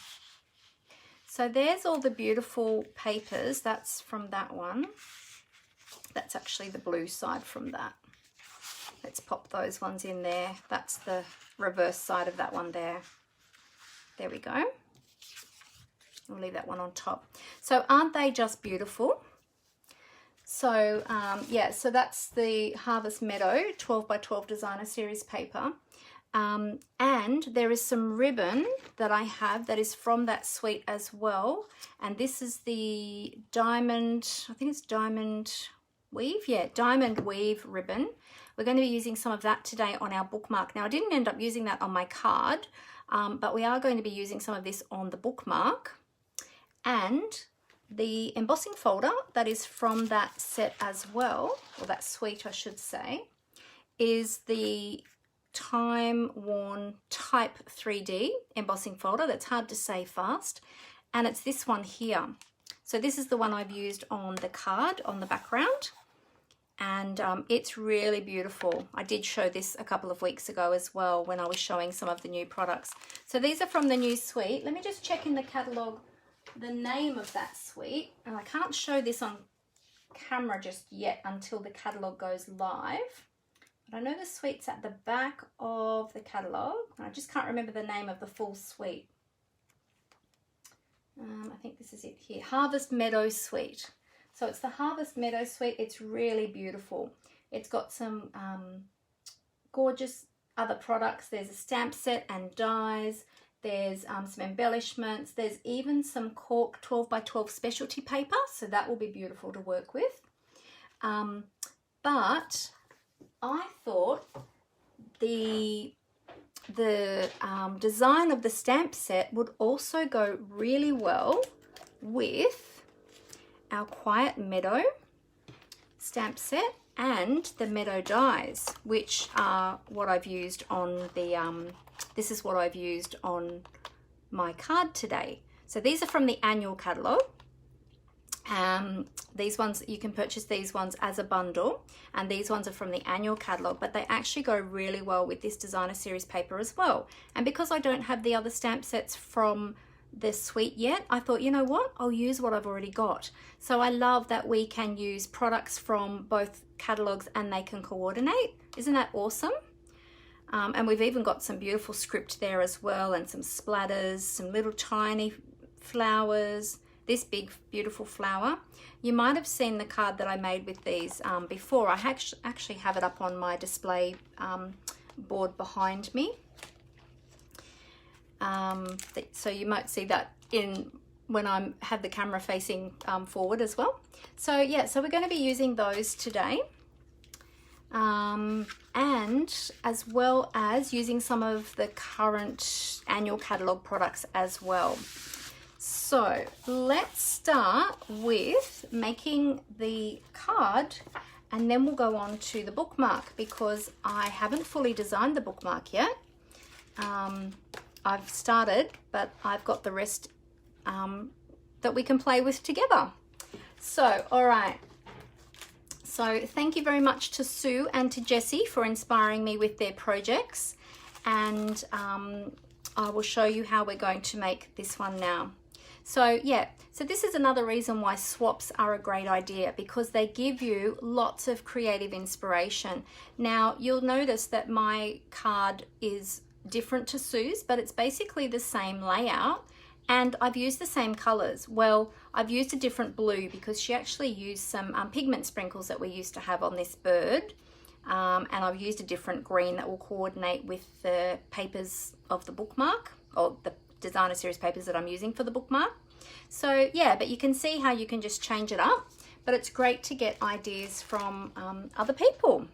So there's all the beautiful papers. That's from that one. That's actually the blue side from that. Let's pop those ones in there. That's the reverse side of that one there. There we go. We'll leave that one on top. So aren't they just beautiful? So yeah, so that's the Harvest Meadow 12 by 12 designer series paper. And there is some ribbon that I have that is from that suite as well. And this is the diamond, I think it's diamond weave. Yeah, diamond weave ribbon. We're going to be using some of that today on our bookmark. Now I didn't end up using that on my card, but we are going to be using some of this on the bookmark. And the embossing folder that is from that set as well, or that suite I should say, is the Time Worn Type 3D embossing folder. That's hard to say fast. And it's this one here. So this is the one I've used on the card on the background. And it's really beautiful. I did show this a couple of weeks ago as well when I was showing some of the new products. So these are from the new suite. Let me just check in the catalogue the name of that suite. And I can't show this on camera just yet until the catalogue goes live. But I know the suite's at the back of the catalogue. I just can't remember the name of the full suite. I think this is it here. Harvest Meadow Suite. So it's the Harvest Meadow Suite. It's really beautiful. It's got some gorgeous other products. There's a stamp set and dies. There's some embellishments. There's even some cork 12 by 12 specialty paper. So that will be beautiful to work with. But I thought the design of the stamp set would also go really well with our Quiet Meadow stamp set and the Meadow dies, which are what I've used on the, this is what I've used on my card today. So these are from the annual catalogue. These ones, you can purchase these ones as a bundle, and these ones are from the annual catalogue, but they actually go really well with this designer series paper as well. And because I don't have the other stamp sets from the suite yet, I thought, you know what, I'll use what I've already got. So I love that we can use products from both catalogues and they can coordinate. Isn't that awesome? And we've even got some beautiful script there as well, and some splatters, some little tiny flowers. This big beautiful flower. You might have seen the card that I made with these before. I actually have it up on my display board behind me. So you might see that in when I have the camera facing forward as well. So yeah, so we're going to be using those today. And as well as using some of the current annual catalogue products as well. So let's start with making the card, and then we'll go on to the bookmark, because I haven't fully designed the bookmark yet. I've started, but I've got the rest that we can play with together. So, all right. So thank you very much to Sue and to Jessie for inspiring me with their projects. And I will show you how we're going to make this one now. So yeah, so this is another reason why swaps are a great idea, because they give you lots of creative inspiration. Now you'll notice that my card is different to Sue's, but it's basically the same layout, and I've used the same colors. Well, I've used a different blue because she actually used some pigment sprinkles that we used to have on this bird, and I've used a different green that will coordinate with the papers of the bookmark, or the designer series papers that I'm using for the bookmark. So yeah, but you can see how you can just change it up, but it's great to get ideas from other people.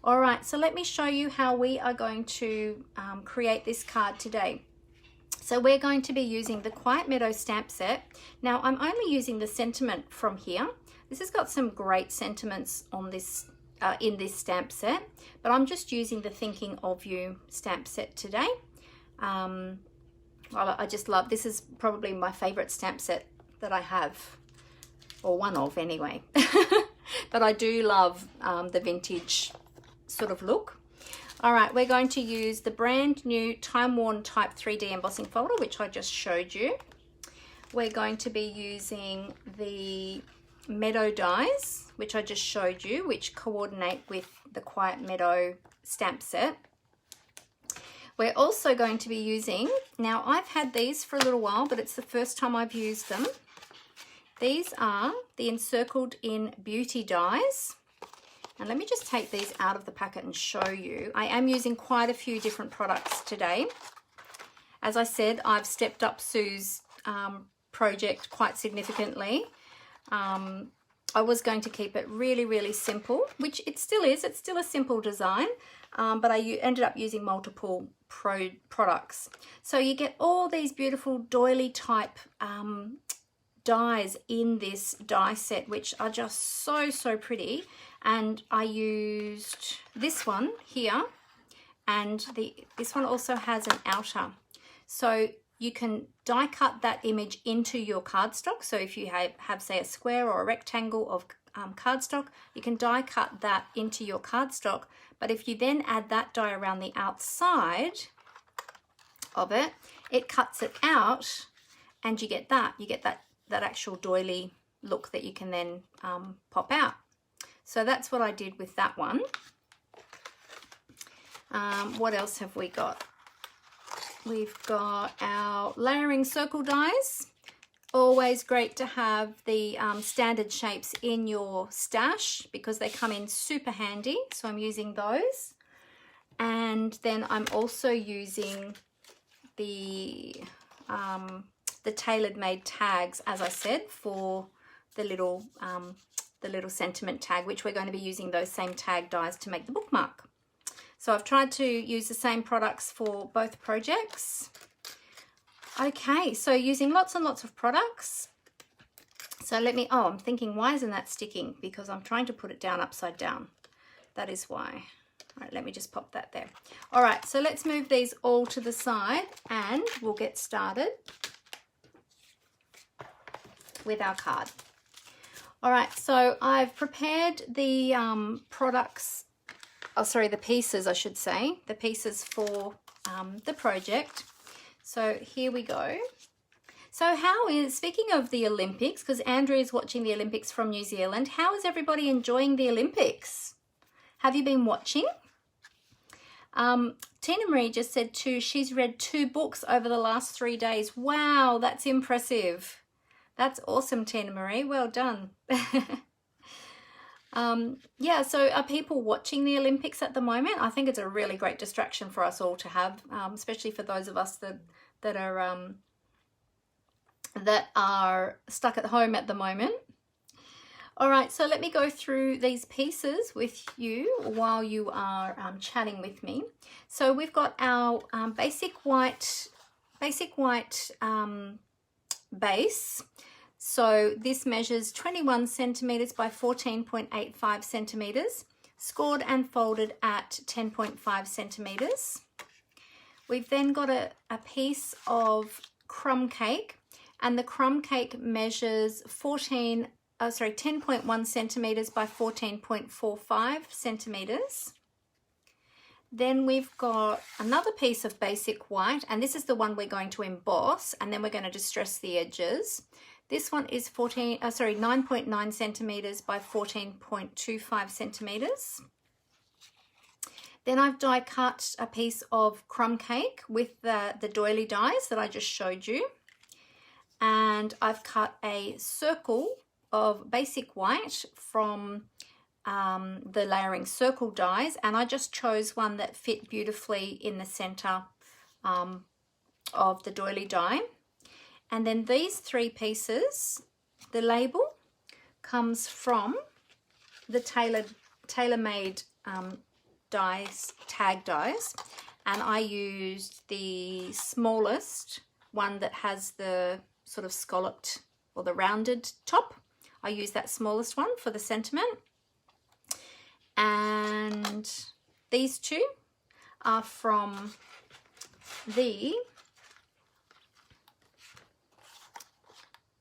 All right, so let me show you how we are going to create this card today. So we're going to be using the Quiet Meadow stamp set. Now I'm only using the sentiment from here. This has got some great sentiments on this in this stamp set, but I'm just using the Thinking of You stamp set today. I just love, this is probably my favorite stamp set that I have, or one of anyway. But I do love the vintage sort of look. All right, we're going to use the brand new Time Worn Type 3D embossing folder, which I just showed you. We're going to be using the Meadow dies, which I just showed you, which coordinate with the Quiet Meadow stamp set. we're also going to be using, now I've had these for a little while, but it's the first time I've used them. These are the Encircled in Beauty dies. And let me just take these out of the packet and show you. I am using quite a few different products today. As I said, I've stepped up Sue's project quite significantly. I was going to keep it really, really simple, which it still is. It's still a simple design, but I ended up using multiple products. So you get all these beautiful doily type dies in this die set, which are just so, so pretty. And I used this one here, and this one also has an outer. So you can die cut that image into your cardstock. So if you have say a square or a rectangle of cardstock, you can die cut that into your cardstock. But if you then add that die around the outside of it, it cuts it out, and you get that actual doily look that you can then pop out. So that's what I did with that one. What else have we got? We've got our layering circle dies. Always great to have the standard shapes in your stash because they come in super handy. So I'm using those. And then I'm also using the tailored made tags, as I said, for the little sentiment tag, which we're going to be using those same tag dies to make the bookmark. So I've tried to use the same products for both projects. Okay, so using lots and lots of products. So I'm thinking, why isn't that sticking? Because I'm trying to put it down upside down. That is why. All right, let me just pop that there. All right, so let's move these all to the side and we'll get started with our card. All right, so I've prepared the the pieces, I should say, the pieces for the project. So here we go. So speaking of the Olympics, because Andrew is watching the Olympics from New Zealand, how is everybody enjoying the Olympics? Have you been watching? Tina Marie just said she's read 2 books over the last 3 days. Wow, that's impressive. That's awesome, Tina Marie. Well done. Yeah, so are people watching the Olympics at the moment? I think it's a really great distraction for us all to have, especially for those of us that are stuck at home at the moment. All right, so let me go through these pieces with you while you are chatting with me. So we've got our basic white base. So this measures 21 centimeters by 14.85 centimeters, scored and folded at 10.5 centimeters. We've then got a piece of crumb cake, and the crumb cake measures 10.1 centimeters by 14.45 centimeters. Then we've got another piece of basic white, and this is the one we're going to emboss, and then we're going to distress the edges. This one is 9.9 centimeters by 14.25 centimeters. Then I've die cut a piece of crumb cake with the doily dies that I just showed you. And I've cut a circle of basic white from the layering circle dies, and I just chose one that fit beautifully in the center of the doily die. And then these 3 pieces, the label comes from the tailor-made dies, tag dies, and I used the smallest one that has the sort of scalloped or the rounded top. I used that smallest one for the sentiment. And these 2 are from the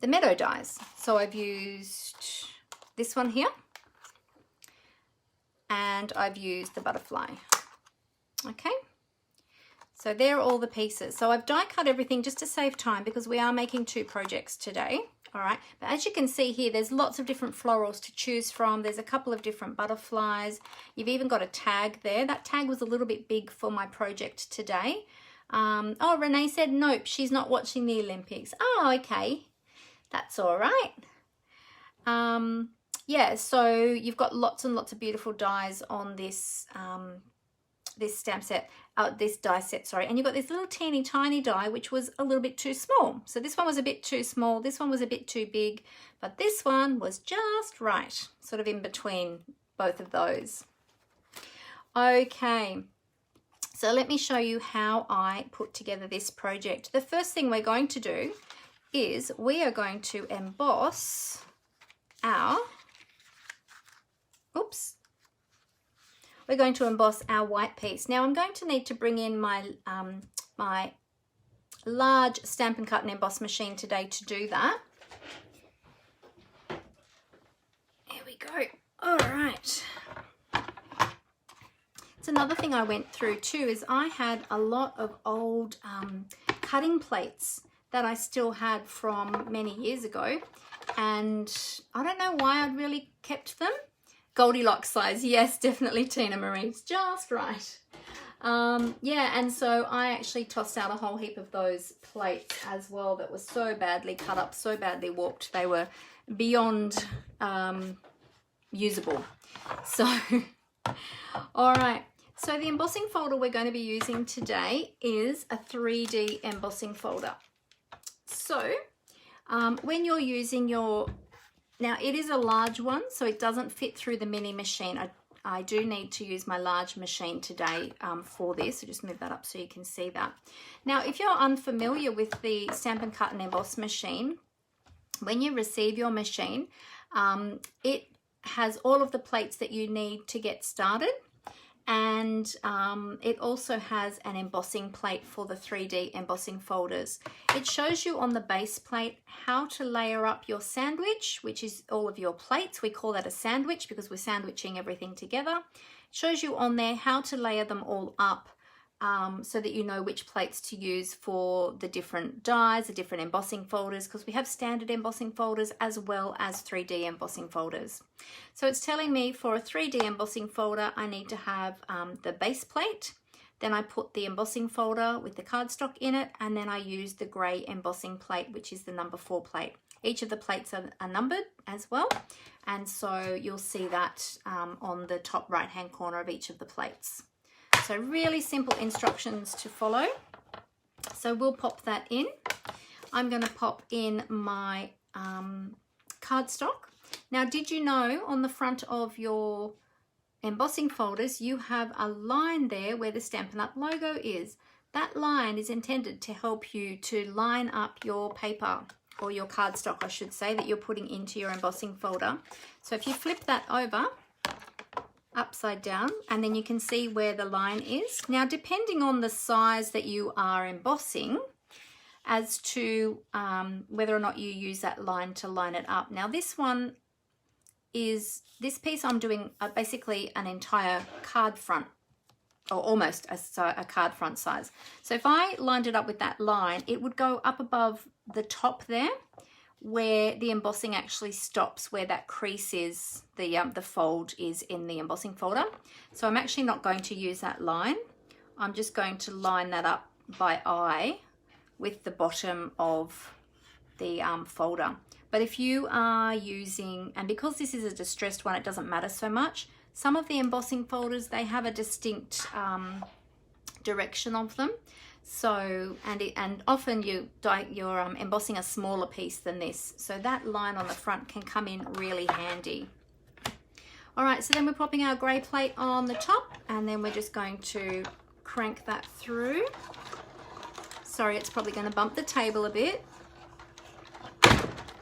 meadow dies. So I've used this one here, and I've used the butterfly. Okay, so they're all the pieces. So I've die cut everything just to save time because we are making 2 projects today. All right, but as you can see here, there's lots of different florals to choose from. There's a couple of different butterflies. You've even got a tag there. That tag was a little bit big for my project today. Oh, Renee said nope, she's not watching the Olympics. Oh, okay, that's all right. Yeah, so you've got lots and lots of beautiful dies on this this stamp set, this die set, sorry, and you've got this little teeny tiny die which was a little bit too small. So this one was a bit too small, this one was a bit too big, but this one was just right, sort of in between both of those. Okay, so let me show you how I put together this project. The first thing we're going to do is we are going to emboss our, oops, we're going to emboss our white piece. Now I'm going to need to bring in my my large Stampin' Cut and Emboss machine today to do that. Here we go. All right. It's another thing I went through too, is I had a lot of old cutting plates that I still had from many years ago, and I don't know why I'd really kept them. Goldilocks size, yes, definitely, Tina Marie, it's just right. Yeah, and so I actually tossed out a whole heap of those plates as well that were so badly cut up, so badly warped, they were beyond usable. So, all right, so the embossing folder we're going to be using today is a 3D embossing folder. So when you're using your, now it is a large one, so it doesn't fit through the mini machine. I do need to use my large machine today for this, so just move that up so you can see that. Now, if you're unfamiliar with the Stampin' Cut and Emboss machine, when you receive your machine, it has all of the plates that you need to get started, and it also has an embossing plate for the 3D embossing folders. It shows you on the base plate how to layer up your sandwich, which is all of your plates. We call that a sandwich because we're sandwiching everything together. It shows you on there how to layer them all up so that you know which plates to use for the different dies, the different embossing folders, because we have standard embossing folders as well as 3D embossing folders. So it's telling me for a 3D embossing folder, I need to have the base plate, then I put the embossing folder with the cardstock in it, and then I use the grey embossing plate, which is the number 4 plate. Each of the plates are numbered as well, and so you'll see that on the top right hand corner of each of the plates. So really simple instructions to follow. So we'll pop that in. I'm going to pop in my cardstock. Now, did you know on the front of your embossing folders, you have a line there where the Stampin' Up! Logo is? That line is intended to help you to line up your paper, or your cardstock, I should say, that you're putting into your embossing folder. So if you flip that over, upside down, and then you can see where the line is. Now, depending on the size that you are embossing as to whether or not you use that line to line it up. Now, this one is, this piece I'm doing basically an entire card front, or almost a card front size. So if I lined it up with that line, it would go up above the top there, where the embossing actually stops, where that crease is, the fold is in the embossing folder. So I'm actually not going to use that line. I'm just going to line that up by eye with the bottom of the folder. But if you are using, and because this is a distressed one, it doesn't matter so much. Some of the embossing folders, they have a distinct direction of them. So, and often you're embossing a smaller piece than this. So that line on the front can come in really handy. All right, so then we're popping our grey plate on the top, and then we're just going to crank that through. Sorry, it's probably going to bump the table a bit.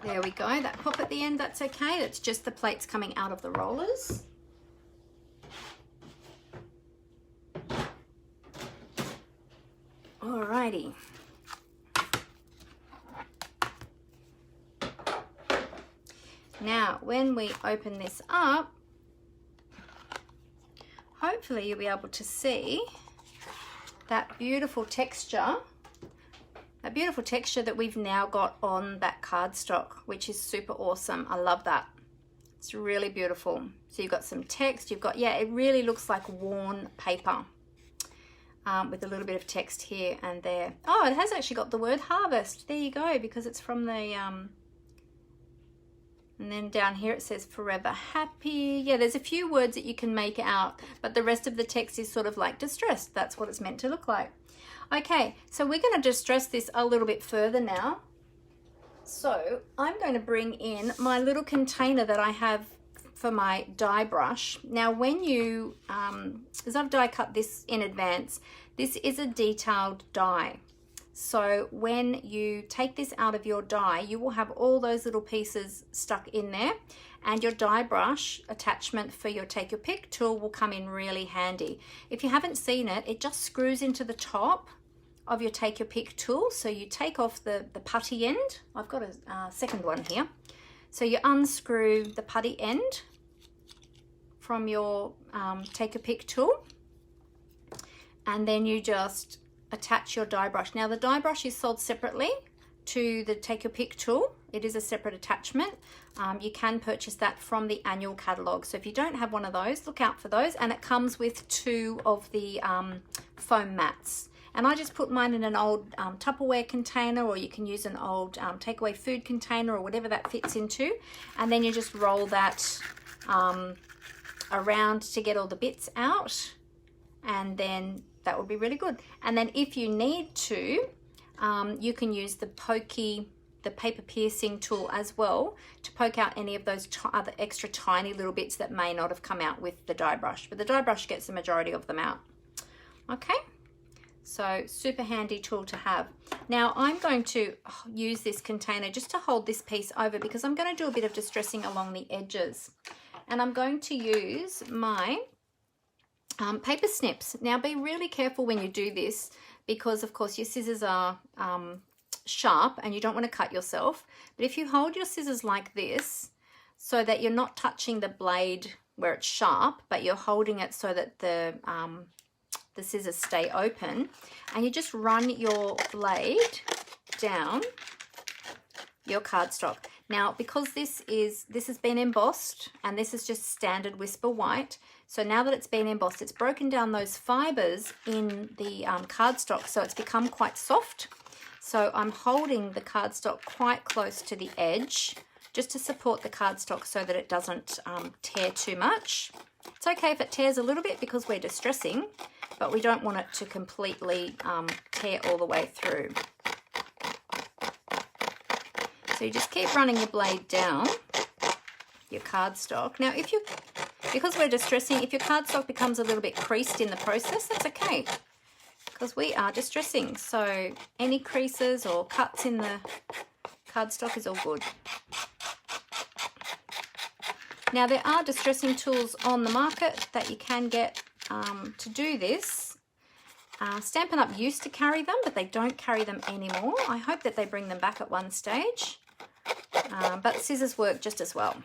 There we go, that pop at the end, that's okay. It's just the plates coming out of the rollers. Alrighty. Now, when we open this up, hopefully you'll be able to see that beautiful texture, a beautiful texture that we've now got on that cardstock, which is super awesome. I love that. It's really beautiful. So you've got some text, you've got, yeah, it really looks like worn paper with a little bit of text here and there. Oh, it has actually got the word harvest. There you go, because it's from the, and then down here it says forever happy. Yeah, there's a few words that you can make out, but the rest of the text is sort of like distressed. That's what it's meant to look like. Okay, so we're going to distress this a little bit further now. So I'm going to bring in my little container that I have for my die brush. Now when you, as I've die cut this in advance, this is a detailed die. So when you take this out of your die, you will have all those little pieces stuck in there, and your die brush attachment for your take your pick tool will come in really handy. If you haven't seen it, it just screws into the top of your take your pick tool. So you take off the putty end. I've got a second one here. So you unscrew the putty end from your take your pick tool, and then you just attach your die brush. Now the die brush is sold separately to the take your pick tool. It is a separate attachment. You can purchase that from the annual catalogue. So if you don't have one of those, look out for those. And it comes with 2 of the foam mats. And I just put mine in an old Tupperware container, or you can use an old takeaway food container or whatever that fits into. And then you just roll that around to get all the bits out. And then that would be really good. And then if you need to, you can use the paper piercing tool as well to poke out any of those other extra tiny little bits that may not have come out with the die brush. But the die brush gets the majority of them out. Okay, so super handy tool to have. Now I'm going to use this container just to hold this piece over, because I'm going to do a bit of distressing along the edges. And I'm going to use my paper snips. Now be really careful when you do this, because of course your scissors are sharp and you don't want to cut yourself. But if you hold your scissors like this, so that you're not touching the blade where it's sharp, but you're holding it so that the scissors stay open, and you just run your blade down your cardstock. Now because this has been embossed, and this is just standard Whisper White, so now that it's been embossed, it's broken down those fibers in the cardstock, so it's become quite soft. So I'm holding the cardstock quite close to the edge just to support the cardstock so that it doesn't tear too much. It's okay if it tears a little bit because we're distressing, but we don't want it to completely tear all the way through. So you just keep running your blade down your cardstock. Now because we're distressing, if your cardstock becomes a little bit creased in the process, that's okay, because we are distressing. So any creases or cuts in the cardstock is all good. Now there are distressing tools on the market that you can get to do this. Stampin' Up! Used to carry them, but they don't carry them anymore. I hope that they bring them back at one stage. But scissors work just as well.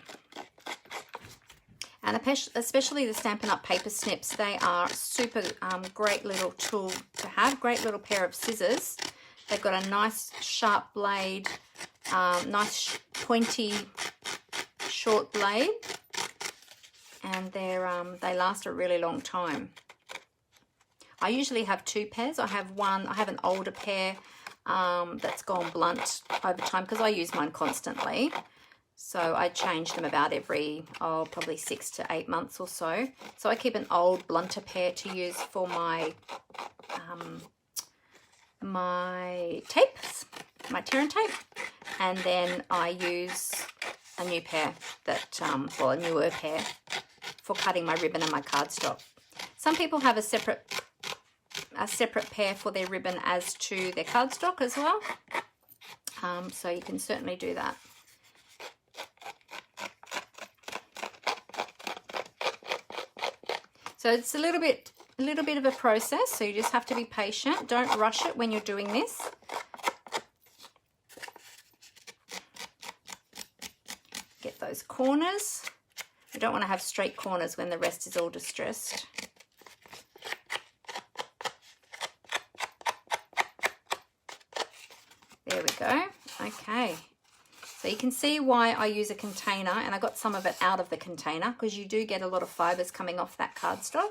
And especially the Stampin' Up! Paper snips, they are super great little tool to have, great little pair of scissors. They've got a nice sharp blade, nice pointy short blade, and they last a really long time. I usually have 2 pairs. I have an older pair that's gone blunt over time because I use mine constantly. So I change them about every, probably 6 to 8 months or so. So I keep an old blunter pair to use for my my tapes, my tear and tape. And then I use a new pair a newer pair for cutting my ribbon and my cardstock. Some people have a separate pair for their ribbon as to their cardstock as well. So you can certainly do that. So it's a little bit of a process, so you just have to be patient. Don't rush it when you're doing this. Get those corners. You don't want to have straight corners when the rest is all distressed. There we go. Okay. So you can see why I use a container, and I got some of it out of the container because you do get a lot of fibres coming off that cardstock.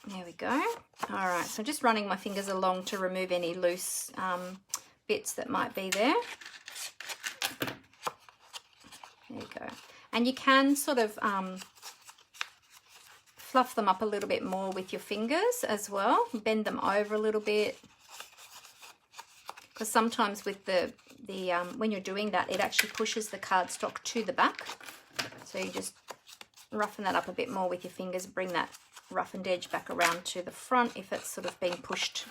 There we go. All right, so just running my fingers along to remove any loose bits that might be there. There you go. And you can sort of fluff them up a little bit more with your fingers as well. Bend them over a little bit. Because sometimes with the when you're doing that, it actually pushes the cardstock to the back. So you just roughen that up a bit more with your fingers, bring that roughened edge back around to the front if it's sort of being pushed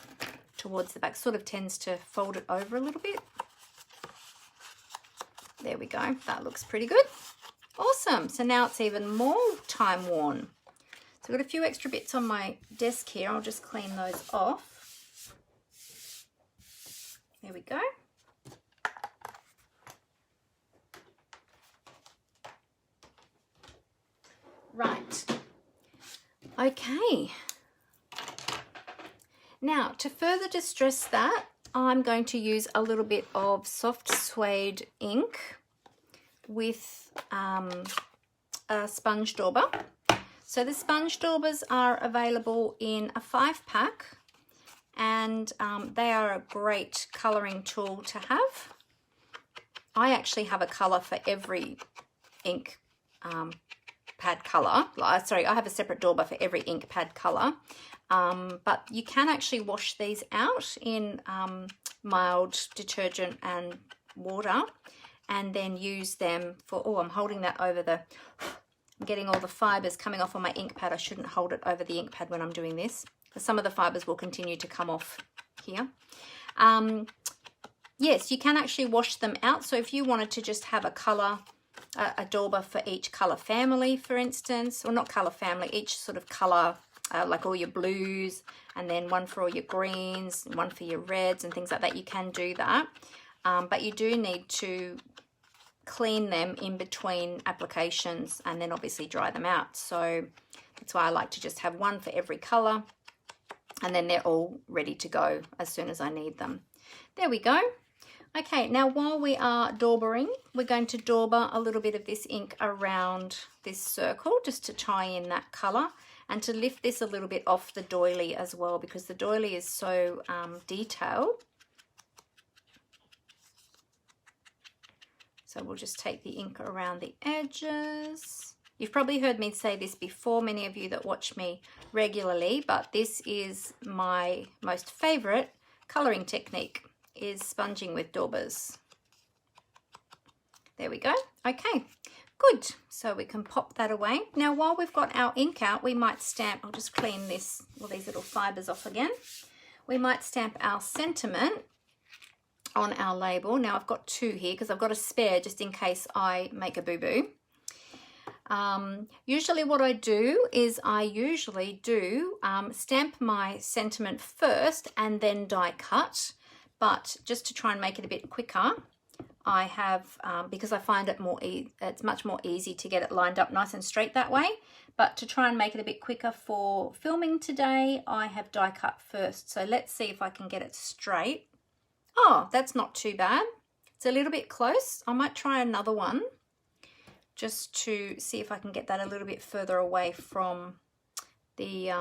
towards the back. Sort of tends to fold it over a little bit. There we go. That looks pretty good. Awesome. So now it's even more time worn. So I've got a few extra bits on my desk here. I'll just clean those off. There we go. Right. Okay. Now, to further distress that, I'm going to use a little bit of soft suede ink with a sponge dauber. So the sponge daubers are available in a 5-pack, and they are a great colouring tool to have. I actually have a colour for every ink pad colour. Sorry, I have a separate dauber for every ink pad colour. But you can actually wash these out in mild detergent and water, and then use them for, oh, I'm holding that over the, I'm getting all the fibres coming off on my ink pad. I shouldn't hold it over the ink pad when I'm doing this, because some of the fibres will continue to come off here. Yes, you can actually wash them out. So if you wanted to just have a colour, a dauber for each colour family, for instance, or not colour family, each sort of colour, like all your blues, and then one for all your greens, one for your reds and things like that, you can do that. But you do need to clean them in between applications and then obviously dry them out. So that's why I like to just have one for every colour, and then they're all ready to go as soon as I need them. There we go. Okay, now while we are daubering, we're going to dauber a little bit of this ink around this circle just to tie in that colour, and to lift this a little bit off the doily as well, because the doily is so detailed. So we'll just take the ink around the edges. You've probably heard me say this before, many of you that watch me regularly, but this is my most favourite colouring technique, is sponging with daubers. There we go. Okay, good. So we can pop that away. Now, while we've got our ink out, we might stamp, I'll just clean this, all these little fibres off again. We might stamp our sentiment on our label. Now I've got 2 here because I've got a spare just in case I make a boo-boo. Usually what I do is I usually do stamp my sentiment first and then die cut. But just to try and make it a bit quicker, I have, because I find it it's much more easy to get it lined up nice and straight that way. But to try and make it a bit quicker for filming today, I have die cut first. So let's see if I can get it straight. Oh, that's not too bad. It's a little bit close. I might try another one just to see if I can get that a little bit further away from the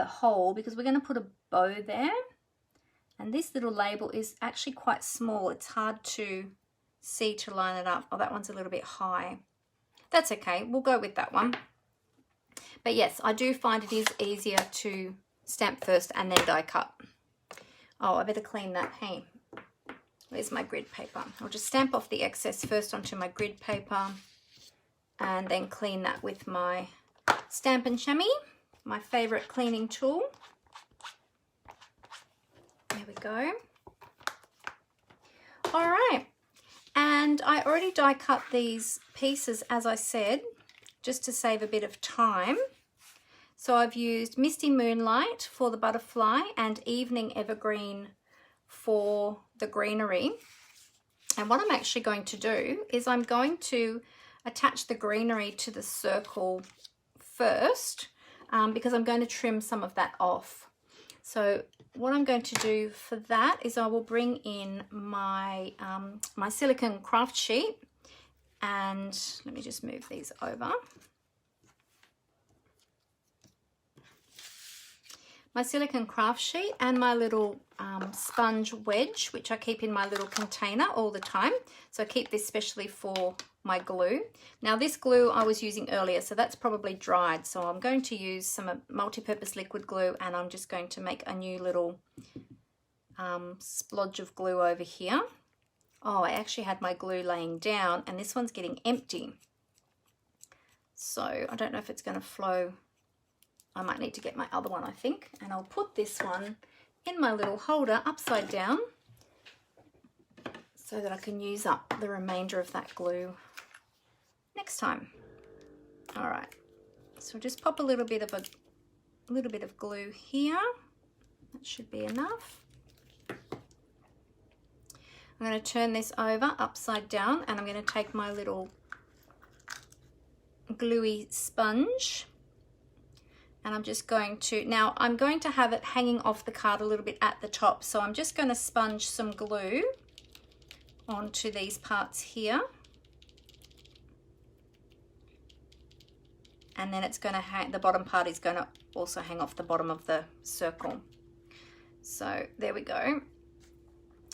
hole, because we're going to put a bow there, and this little label is actually quite small. It's hard to see to line it up. Oh, that one's a little bit high. That's okay. We'll go with that one. But yes, I do find it is easier to stamp first and then die cut. Oh, I better clean that. Hey, where's my grid paper? I'll just stamp off the excess first onto my grid paper and then clean that with my Stampin' Chamois, my favourite cleaning tool. There we go. All right. And I already die cut these pieces, as I said, just to save a bit of time. So I've used Misty Moonlight for the butterfly and Evening Evergreen for the greenery. And what I'm actually going to do is I'm going to attach the greenery to the circle first because I'm going to trim some of that off. So what I'm going to do for that is I will bring in my, my silicone craft sheet, and let me just move these over. My silicone craft sheet and my little sponge wedge, which I keep in my little container all the time. So I keep this specially for my glue. Now this glue I was using earlier, so that's probably dried. So I'm going to use some multi-purpose liquid glue, and I'm just going to make a new little splodge of glue over here. Oh, I actually had my glue laying down, and this one's getting empty. So I don't know if it's going to flow. I might need to get my other one, I think, and I'll put this one in my little holder upside down so that I can use up the remainder of that glue next time. All right, so just pop a little bit of glue here. That should be enough. I'm going to turn this over upside down, and I'm going to take my little gluey sponge, and I'm just going to, now I'm going to have it hanging off the card a little bit at the top, so I'm just going to sponge some glue onto these parts here, and then it's going to hang, the bottom part is going to also hang off the bottom of the circle. So there we go.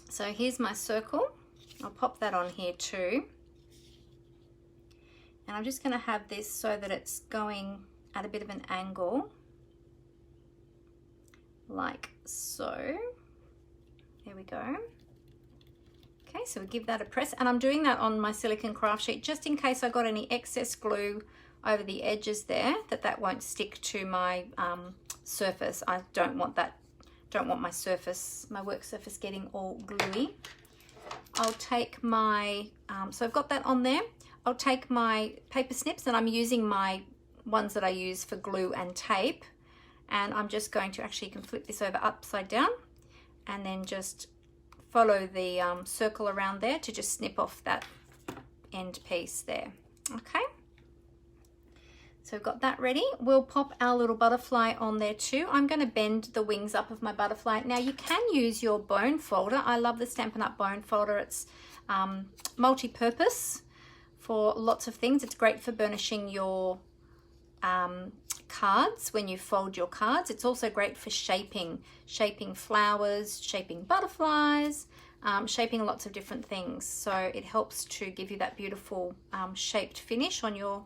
So here's my circle. I'll pop that on here too, and I'm just going to have this so that it's going at a bit of an angle, like so. There we go. Okay, so we give that a press, and I'm doing that on my silicone craft sheet just in case I got any excess glue over the edges there, that won't stick to my surface. I don't want that, don't want my surface, my work surface getting all gluey. I'll take my, so I've got that on there. I'll take my paper snips, and I'm using my ones that I use for glue and tape, and I'm just going to, actually you can flip this over upside down and then just follow the circle around there to just snip off that end piece there. Okay, so we've got that ready. We'll pop our little butterfly on there too. I'm going to bend the wings up of my butterfly. Now you can use your bone folder. I love the Stampin' Up! Bone folder. It's multi-purpose for lots of things. It's great for burnishing your cards when you fold your cards. It's also great for shaping flowers, shaping butterflies, shaping lots of different things. So it helps to give you that beautiful shaped finish on your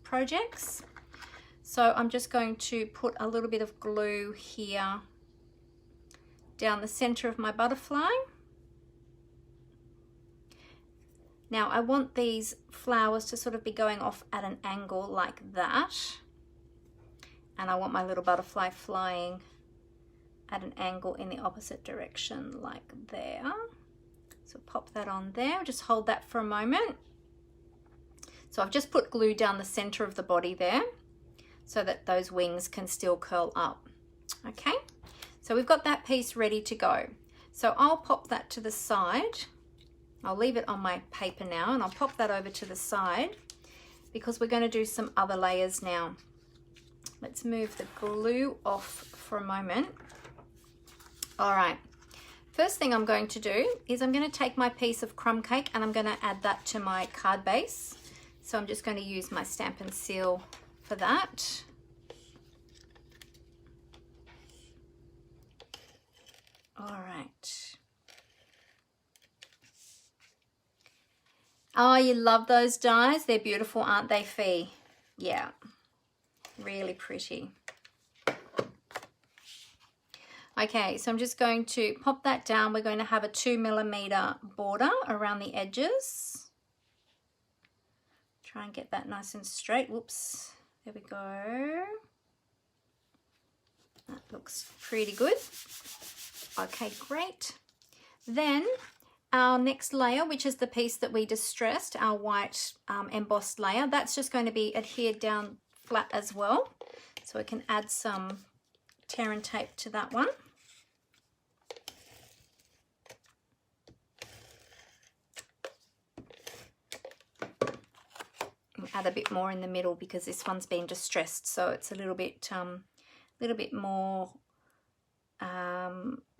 projects. So I'm just going to put a little bit of glue here down the center of my butterfly. Now I want these flowers to sort of be going off at an angle like that, and I want my little butterfly flying at an angle in the opposite direction like there. So pop that on there, just hold that for a moment. So I've just put glue down the center of the body there so that those wings can still curl up. Okay, so we've got that piece ready to go. So I'll pop that to the side. I'll leave it on my paper now, and I'll pop that over to the side because we're going to do some other layers now. Let's move the glue off for a moment. All right, first thing I'm going to do is I'm going to take my piece of crumb cake, and I'm going to add that to my card base. So I'm just going to use my Stampin' Seal for that. All right. Oh, you love those dies? They're beautiful, aren't they, Fee? Yeah, really pretty. Okay, so I'm just going to pop that down. We're going to have a 2mm border around the edges. Try and get that nice and straight. Whoops, there we go. That looks pretty good. Okay, great. Then our next layer, which is the piece that we distressed, our white embossed layer, that's just going to be adhered down flat as well. So we can add some tear and tape to that one. add a bit more in the middle because this one's been distressed, so it's a little bit more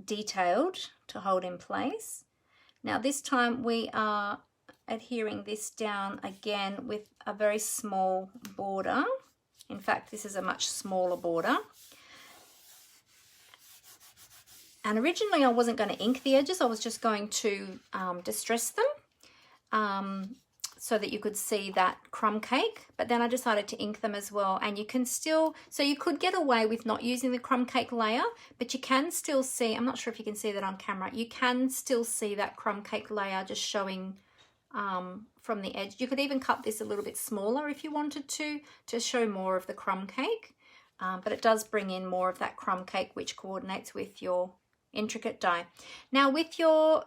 detailed to hold in place. Now this time we are adhering this down again with a very small border. In fact, this is a much smaller border. And originally I wasn't going to ink the edges, I was just going to distress them so that you could see that crumb cake, but then I decided to ink them as well. And you can still, so you could get away with not using the crumb cake layer, but you can still see, I'm not sure if you can see that on camera, you can still see that crumb cake layer just showing from the edge. You could even cut this a little bit smaller if you wanted to show more of the crumb cake, but it does bring in more of that crumb cake, which coordinates with your intricate die. Now with your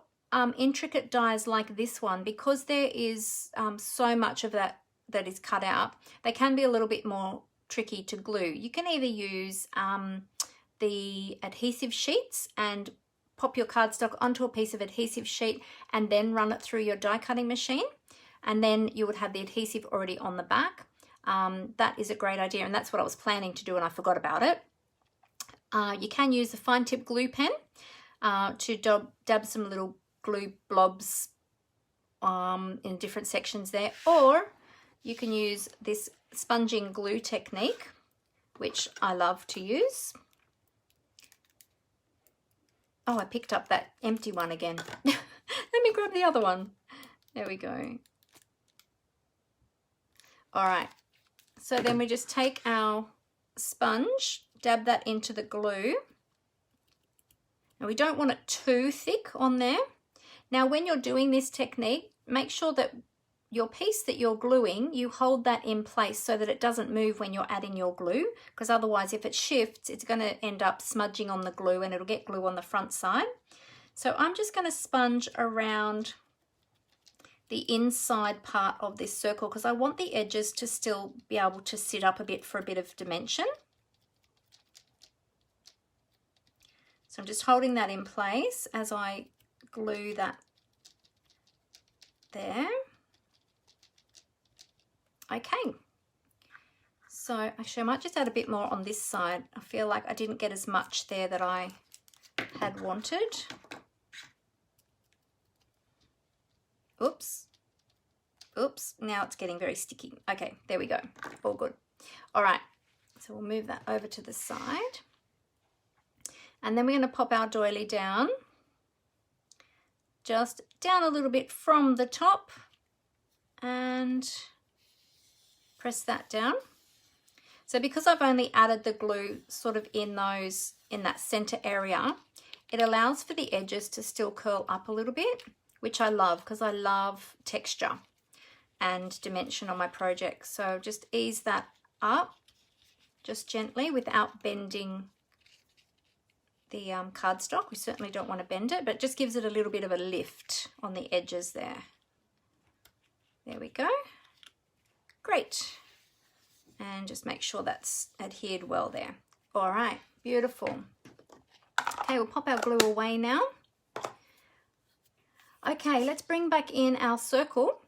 intricate dies like this one, because there is so much of that is cut out, they can be a little bit more tricky to glue. You can either use the adhesive sheets and pop your cardstock onto a piece of adhesive sheet and then run it through your die cutting machine, and then you would have the adhesive already on the back. That is a great idea, and that's what I was planning to do and I forgot about it. You can use a fine tip glue pen to dab some little glue blobs in different sections there, or you can use this sponging glue technique, which I love to use. Oh, I picked up that empty one again. Let me grab the other one. There we go. All right, so then we just take our sponge, dab that into the glue. Now we don't want it too thick on there. Now when you're doing this technique, make sure that your piece that you're gluing, you hold that in place so that it doesn't move when you're adding your glue, because otherwise if it shifts, it's going to end up smudging on the glue and it'll get glue on the front side. So I'm just going to sponge around the inside part of this circle because I want the edges to still be able to sit up a bit for a bit of dimension. So I'm just holding that in place as I glue that there. Okay, so actually I might just add a bit more on this side. I feel like I didn't get as much there that I had wanted. Oops, oops, now it's getting very sticky. Okay, there we go, all good. All right, so we'll move that over to the side. And then we're going to pop our doily down, just down a little bit from the top and press that down. So because I've only added the glue sort of in that center area, it allows for the edges to still curl up a little bit, which I love because I love texture and dimension on my project. So just ease that up just gently without bending the cardstock. We certainly don't want to bend it, but it just gives it a little bit of a lift on the edges there. There we go. Great. And just make sure that's adhered well there. All right, beautiful. Okay, we'll pop our glue away now. Okay, let's bring back in our circle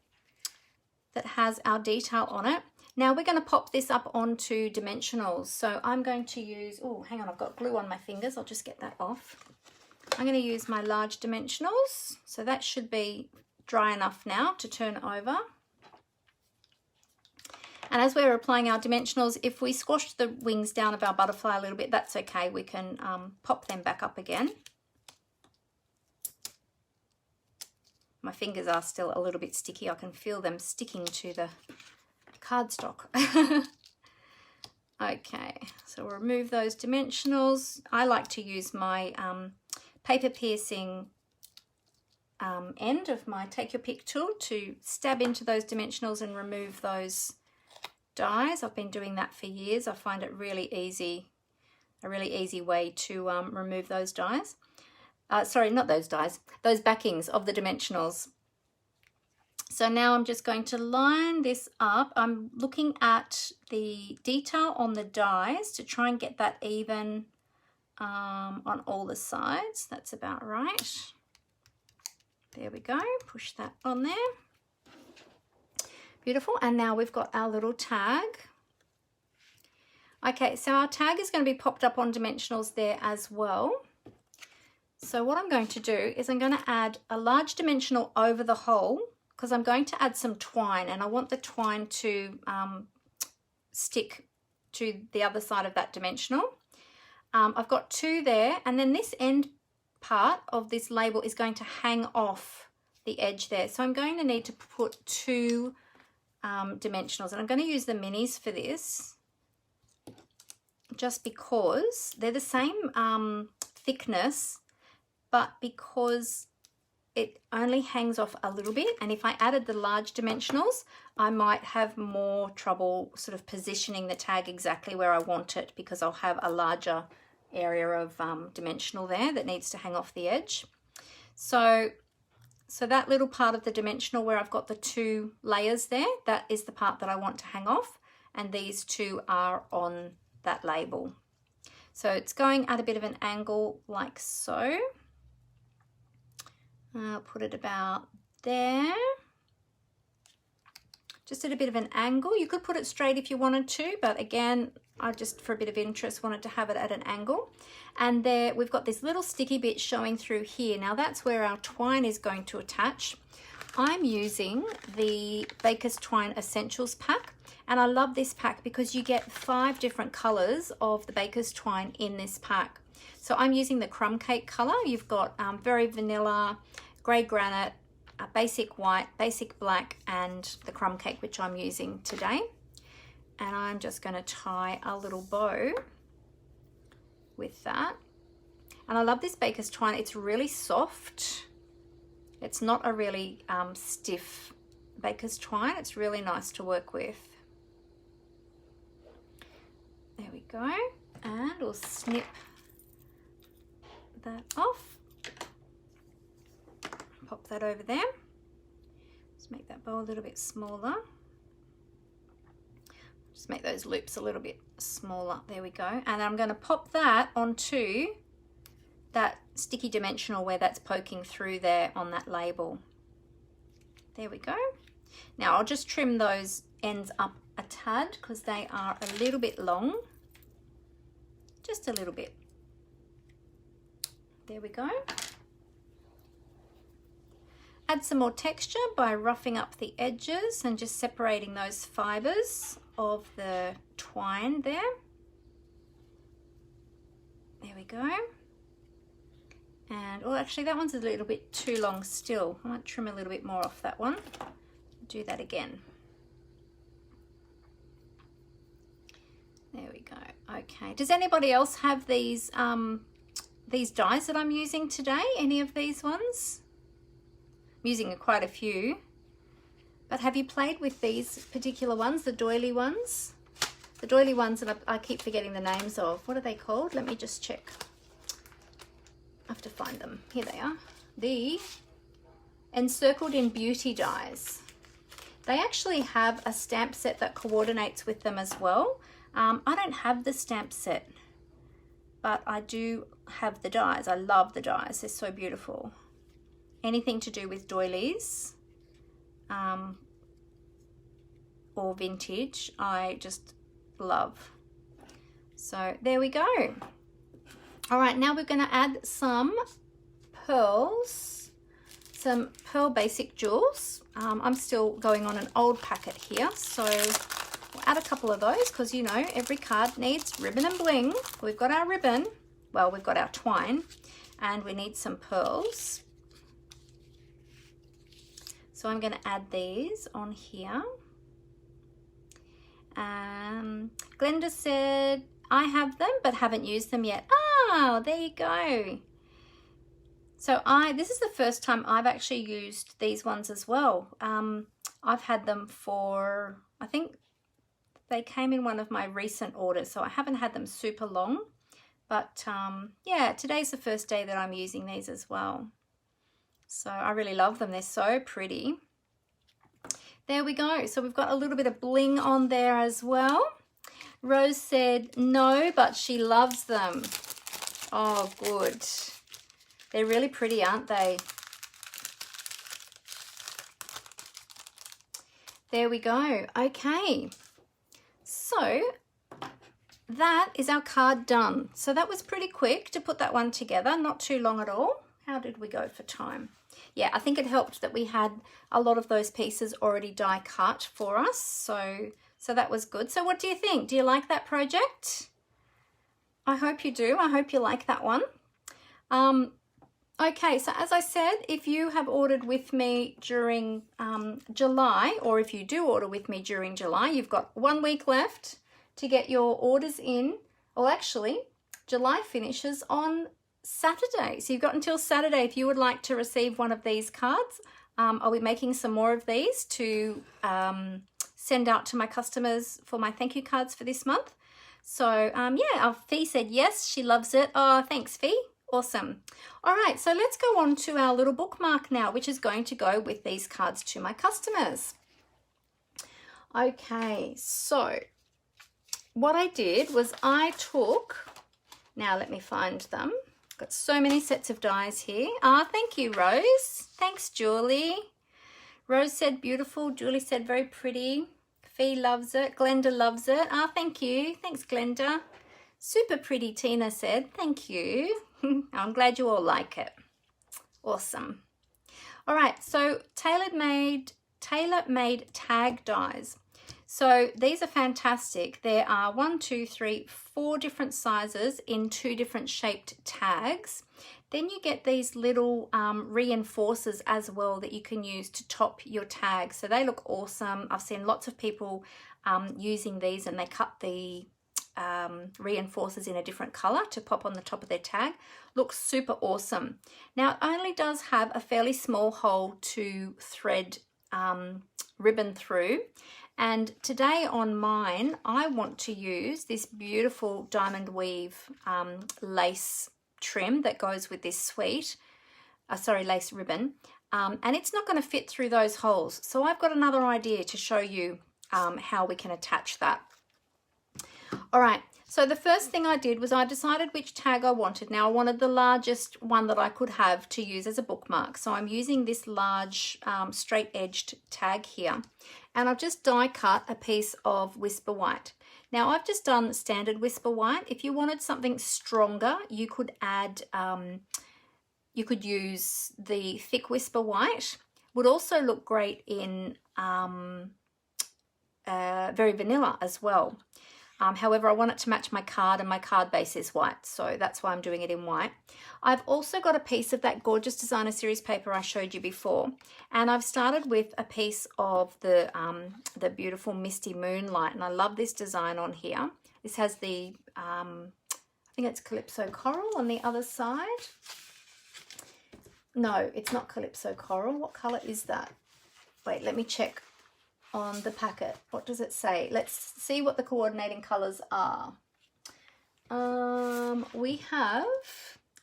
that has our detail on it. Now we're going to pop this up onto dimensionals. So I'm going to use, oh, hang on, I've got glue on my fingers. I'll just get that off. I'm going to use my large dimensionals. So that should be dry enough now to turn over. And as we're applying our dimensionals, if we squash the wings down of our butterfly a little bit, that's okay. We can pop them back up again. My fingers are still a little bit sticky. I can feel them sticking to the cardstock. Okay, so we'll remove those dimensionals. I like to use my paper piercing end of my Take Your Pick tool to stab into those dimensionals and remove those dies. I've been doing that for years. I find it really easy, a really easy way to remove those dies. Sorry, not those dies, those backings of the dimensionals. So now I'm just going to line this up. I'm looking at the detail on the dies to try and get that even on all the sides. That's about right. There we go, push that on there. Beautiful. And now we've got our little tag. Okay, so our tag is going to be popped up on dimensionals there as well. So what I'm going to do is I'm going to add a large dimensional over the hole because I'm going to add some twine, and I want the twine to stick to the other side of that dimensional. I've got 2 there, and then this end part of this label is going to hang off the edge there. So I'm going to need to put 2 dimensionals, and I'm going to use the minis for this just because they're the same thickness, but because it only hangs off a little bit, and if I added the large dimensionals, I might have more trouble sort of positioning the tag exactly where I want it because I'll have a larger area of dimensional there that needs to hang off the edge. So that little part of the dimensional where I've got the 2 layers there, that is the part that I want to hang off, and these 2 are on that label. So it's going at a bit of an angle like so. I'll put it about there. Just at a bit of an angle. You could put it straight if you wanted to, but again, I just, for a bit of interest, wanted to have it at an angle. And there we've got this little sticky bit showing through here. Now that's where our twine is going to attach. I'm using the Baker's Twine Essentials pack, and I love this pack because you get 5 different colors of the Baker's Twine in this pack. So I'm using the crumb cake color. You've got very vanilla, grey granite, basic white, basic black, and the crumb cake, which I'm using today. And I'm just going to tie a little bow with that. And I love this Baker's Twine. It's really soft. It's not a really stiff Baker's Twine. It's really nice to work with. There we go. And we'll snip that off. Pop that over there. Just make that bow a little bit smaller. Just make those loops a little bit smaller. There we go. And I'm going to pop that onto that sticky dimensional where that's poking through there on that label. There we go. Now I'll just trim those ends up a tad because they are a little bit long. Just a little bit. There we go. Add some more texture by roughing up the edges and just separating those fibers of the twine there. There we go. And, well, actually that one's a little bit too long still. I might trim a little bit more off that one. Do that again. There we go. Okay. Does anybody else have these dies that I'm using today? Any of these ones? I'm using quite a few. But have you played with these particular ones, the doily ones? The doily ones that I keep forgetting the names of. What are they called? Let me just check. I have to find them. Here they are. The Encircled in Beauty dies. They actually have a stamp set that coordinates with them as well. I don't have the stamp set, but I do have the dies. I love the dies. They're so beautiful. Anything to do with doilies or vintage, I just love. So there we go. All right, now we're going to add some pearls, some pearl basic jewels. I'm still going on an old packet here, so we'll add a couple of those because, you know, every card needs ribbon and bling. We've got our ribbon, well, we've got our twine, and we need some pearls. So I'm going to add these on here. Glenda said, I have them but haven't used them yet. Oh, there you go. So this is the first time I've actually used these ones as well. I've had them for, I think they came in one of my recent orders, so I haven't had them super long. But yeah, today's the first day that I'm using these as well. So I really love them. They're so pretty. There we go. So we've got a little bit of bling on there as well. Rose said no, but she loves them. Oh, good. They're really pretty, aren't they? There we go. Okay, so that is our card done. So that was pretty quick to put that one together, not too long at all. How did we go for time? Yeah, I think it helped that we had a lot of those pieces already die cut for us. So that was good. So what do you think? Do you like that project? I hope you do. I hope you like that one. Okay, so as I said, if you have ordered with me during July, or if you do order with me during July, you've got 1 week left to get your orders in. Well, actually, July finishes on Saturday. So you've got until Saturday if you would like to receive one of these cards. I'll be making some more of these to send out to my customers for my thank you cards for this month. So yeah, Fee said yes, she loves it. Oh, thanks, Fee. Awesome. All right, so let's go on to our little bookmark now, which is going to go with these cards to my customers. Okay, so what I did was I took, now let me find them. Got so many sets of dies here. Ah, thank you, Rose. Thanks, Julie. Rose said beautiful. Julie said very pretty. Fee loves it. Glenda loves it. Ah, thank you. Thanks, Glenda. Super pretty, Tina said. Thank you. I'm glad you all like it. Awesome. All right, so tailor-made tag dies. So these are fantastic. There are 1, 2, 3, 4 different sizes in 2 different shaped tags. Then you get these little reinforcers as well that you can use to top your tags. So they look awesome. I've seen lots of people using these, and they cut the reinforcers in a different color to pop on the top of their tag. Looks super awesome. Now it only does have a fairly small hole to thread ribbon through, and today on mine I want to use this beautiful diamond weave lace trim that goes with this suite, lace ribbon, and it's not going to fit through those holes. So I've got another idea to show you how we can attach that. All right, so the first thing I did was I decided which tag I wanted. Now I wanted the largest one that I could have to use as a bookmark. So I'm using this large straight edged tag here, and I've just die cut a piece of Whisper White. Now I've just done standard Whisper White. If you wanted something stronger, you could add, you could use the thick Whisper White. Would also look great in Very Vanilla as well. However, I want it to match my card, and my card base is white, so that's why I'm doing it in white. I've also got a piece of that gorgeous designer series paper I showed you before, and I've started with a piece of the beautiful Misty Moonlight, and I love this design on here. This has the, I think it's Calypso Coral on the other side. No, it's not Calypso Coral. What colour is that? Wait, let me check on the packet. What does it say? Let's see what the coordinating colors are. We have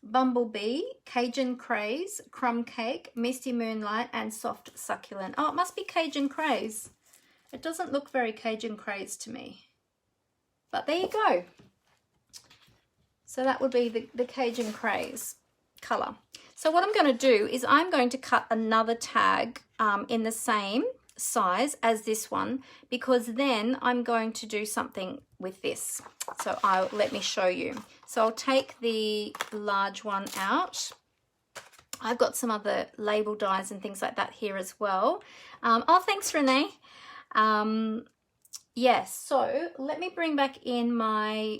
Bumblebee, Cajun Craze, Crumb Cake, Misty Moonlight, and Soft Succulent. Oh, it must be Cajun Craze. It doesn't look very Cajun Craze to me, but there you go. So that would be the Cajun Craze color. So what I'm going to do is I'm going to cut another tag in the same size as this one, because then I'm going to do something with this. So let me show you. So I'll take the large one out. I've got some other label dies and things like that here as well. Oh, thanks, Renee. Yes, so let me bring back in my,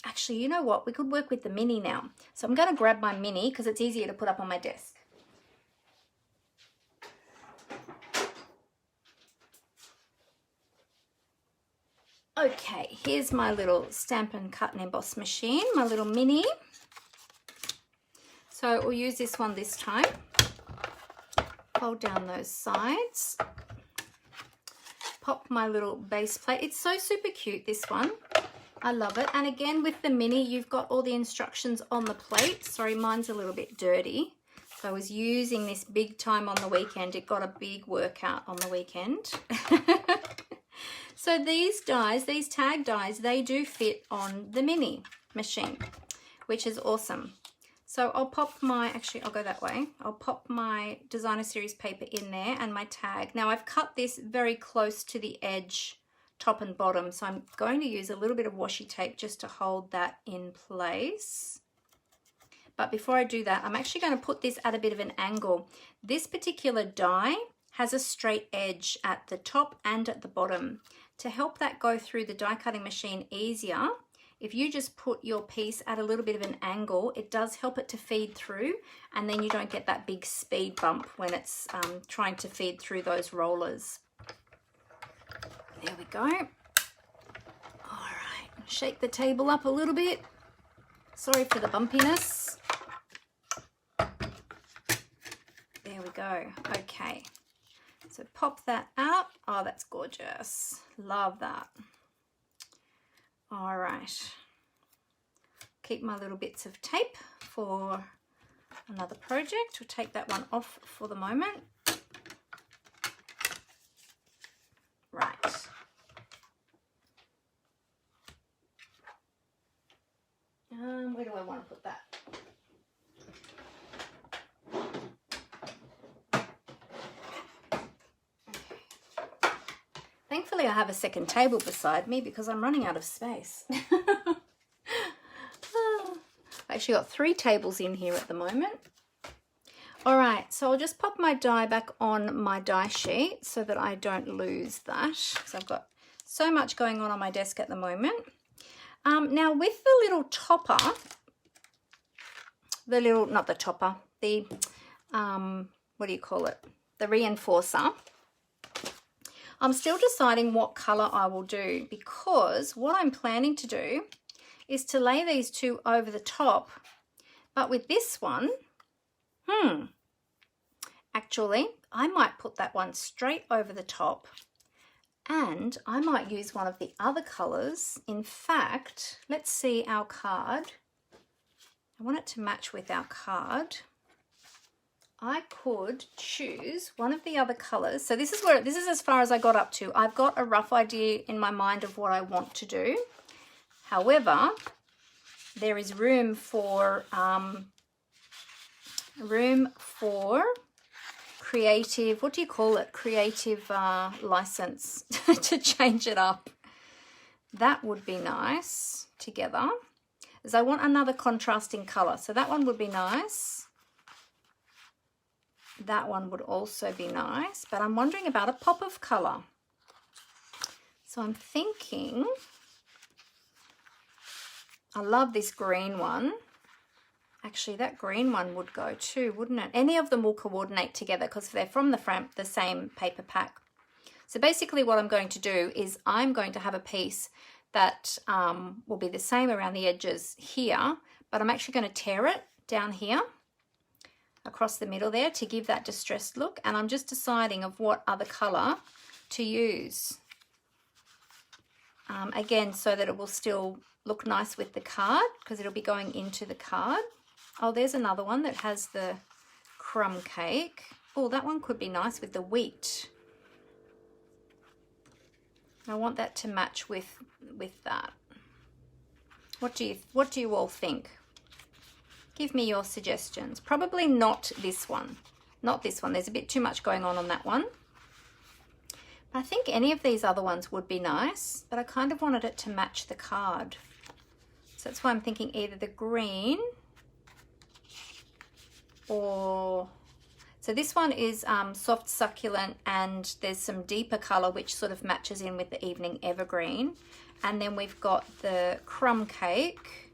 actually, you know what? We could work with the mini now. So I'm going to grab my mini because it's easier to put up on my desk. Okay, here's my little stamp and cut and emboss machine, my little mini. So we'll use this one this time. Fold down those sides. Pop my little base plate. It's so super cute, this one. I love it. And again, with the mini, you've got all the instructions on the plate. Sorry, mine's a little bit dirty. So I was using this big time on the weekend. It got a big workout on the weekend. So these dies, these tag dies, they do fit on the mini machine, which is awesome. So I'll pop my, actually I'll go that way. I'll pop my designer series paper in there and my tag. Now I've cut this very close to the edge, top and bottom. So I'm going to use a little bit of washi tape just to hold that in place. But before I do that, I'm actually going to put this at a bit of an angle. This particular die has a straight edge at the top and at the bottom. To help that go through the die cutting machine easier, if you just put your piece at a little bit of an angle, it does help it to feed through, and then you don't get that big speed bump when it's trying to feed through those rollers. There we go. All right, shake the table up a little bit. Sorry for the bumpiness. There we go. Okay, so pop that out. Oh, that's gorgeous. Love that. All right. Keep my little bits of tape for another project. We'll take that one off for the moment. Right. Where do I want to put that? Thankfully, I have a second table beside me because I'm running out of space. I actually got 3 tables in here at the moment. All right, so I'll just pop my die back on my die sheet so that I don't lose that, because I've got so much going on my desk at the moment. Now with the little topper, not the topper, the, what do you call it? The reinforcer. I'm still deciding what color I will do, because what I'm planning to do is to lay these 2 over the top. But with this one, actually, I might put that one straight over the top, and I might use one of the other colors. In fact, let's see our card. I want it to match with our card. I could choose one of the other colors. So this is as far as I got up to. I've got a rough idea in my mind of what I want to do. However, there is room for creative, what do you call it? Creative license to change it up. That would be nice together, as I want another contrasting color. So that one would be nice. That one would also be nice, but I'm wondering about a pop of color. So I'm thinking, I love this green one. Actually, that green one would go too, wouldn't it? Any of them will coordinate together because they're from the same paper pack. So basically what I'm going to do is I'm going to have a piece that will be the same around the edges here, but I'm actually going to tear it down here across the middle there to give that distressed look, and I'm just deciding of what other color to use. Again, so that it will still look nice with the card, because it'll be going into the card. Oh, there's another one that has the crumb cake. Oh, that one could be nice with the wheat. I want that to match with that. What do you all think? Give me your suggestions. Probably not this one. Not this one. There's a bit too much going on that one. But I think any of these other ones would be nice, but I kind of wanted it to match the card. So that's why I'm thinking either the green or... So this one is soft succulent, and there's some deeper color which sort of matches in with the evening evergreen. And then we've got the crumb cake.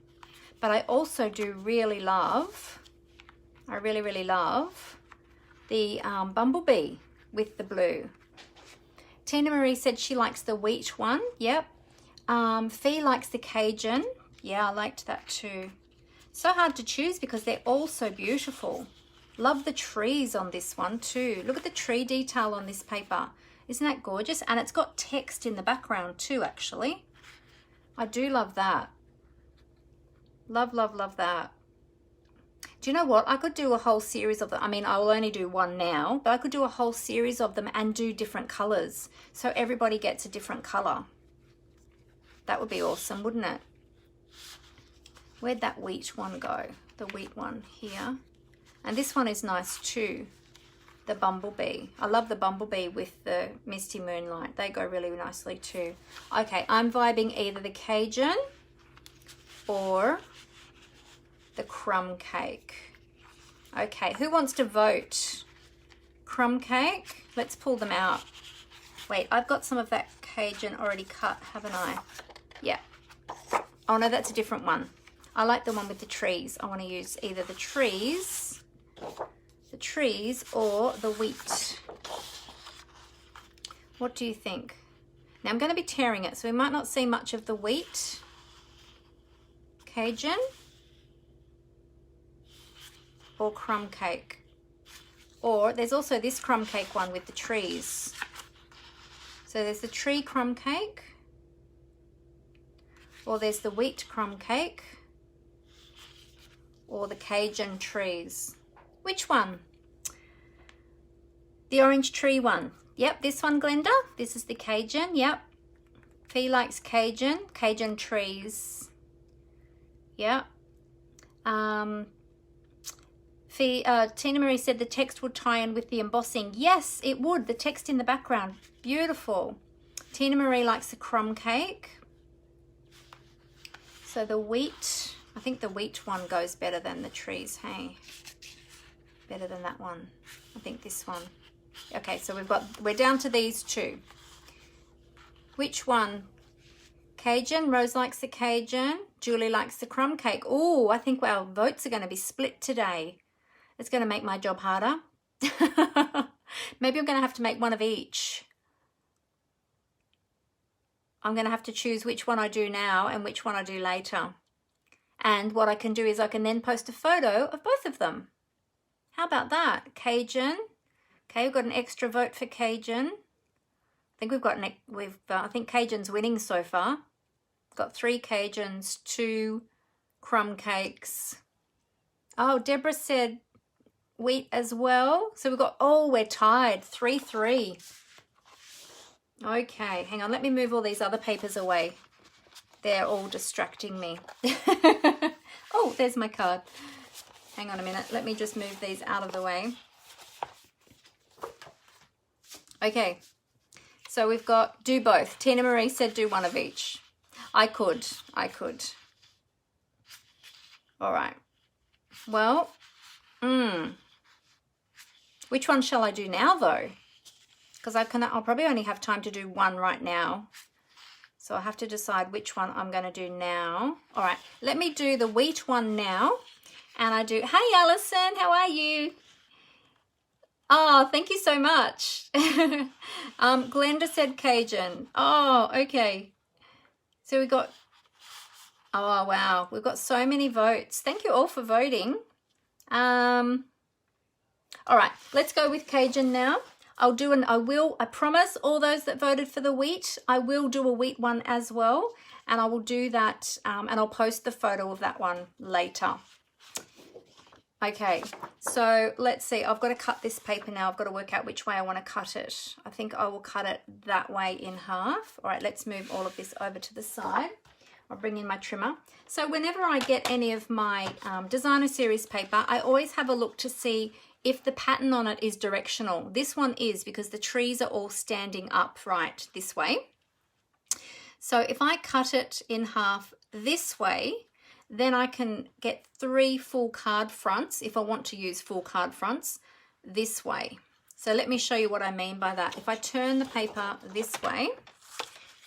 But I also do really love, I really love the bumblebee with the blue. Tina Marie said she likes the wheat one. Yep. Fee likes the Cajun. Yeah, I liked that too. So hard to choose because they're all so beautiful. Love the trees on this one too. Look at the tree detail on this paper. Isn't that gorgeous? And it's got text in the background too, actually. I do love that. Love, love, love that. Do you know what? I could do a whole series of them. I mean, I will only do one now, but I could do a whole series of them and do different colors. So everybody gets a different color. That would be awesome, wouldn't it? Where'd that wheat one go? The wheat one here. And this one is nice too. The bumblebee. I love the bumblebee with the misty moonlight. They go really nicely too. Okay, I'm vibing either the Cajun or the crumb cake. Okay, who wants to vote? Crumb cake? Let's pull them out. Wait, I've got some of that Cajun already cut, haven't I? Yeah. Oh no, that's a different one. I like the one with the trees. I want to use either the trees or the wheat. What do you think? Now I'm going to be tearing it, so we might not see much of the wheat. Cajun or crumb cake. Or there's also this crumb cake one with the trees. So there's the tree crumb cake, or there's the wheat crumb cake, or the Cajun trees. Which one? The orange tree one. Yep, this one, Glenda. This is the Cajun. Yep. Fee likes Cajun. Cajun trees. Yep. Tina Marie said the text would tie in with the embossing. Yes, it would. The text in the background. Beautiful. Tina Marie likes the crumb cake. So the wheat, I think the wheat one goes better than the trees, hey? Better than that one. I think this one. Okay, so we're down to these two. Which one? Cajun. Rose likes the Cajun. Julie likes the crumb cake. Oh, I think our votes are going to be split today. It's going to make my job harder. Maybe I'm going to have to make one of each. I'm going to have to choose which one I do now and which one I do later. And what I can do is I can then post a photo of both of them. How about that? Cajun. Okay, we've got an extra vote for Cajun. I think I think Cajun's winning so far. Got 3 Cajuns, 2 crumb cakes. Oh, Deborah said wheat as well. So we've got, oh, we're tied, 3-3. Okay, hang on, let me move all these other papers away. They're all distracting me. Oh, there's my card. Hang on a minute, let me just move these out of the way. Okay, so we've got do both. Tina Marie said do one of each. I could. All right. Well, which one shall I do now though? Because I'll probably only have time to do one right now. So I have to decide which one I'm going to do now. All right, let me do the wheat one now. And I do, hey Alison, how are you? Oh, thank you so much. Glenda said Cajun. Oh, okay. So we got, oh wow, we've got so many votes. Thank you all for voting. All right, let's go with Cajun now. I promise all those that voted for the wheat, I will do a wheat one as well. And I will do that, and I'll post the photo of that one later. Okay, so let's see. I've got to cut this paper now. I've got to work out which way I want to cut it. I think I will cut it that way in half. All right, let's move all of this over to the side. I'll bring in my trimmer. So whenever I get any of my designer series paper, I always have a look to see if the pattern on it is directional. This one is, because the trees are all standing upright this way. So if I cut it in half this way, then I can get 3 full card fronts, if I want to use full card fronts, this way. So let me show you what I mean by that. If I turn the paper this way,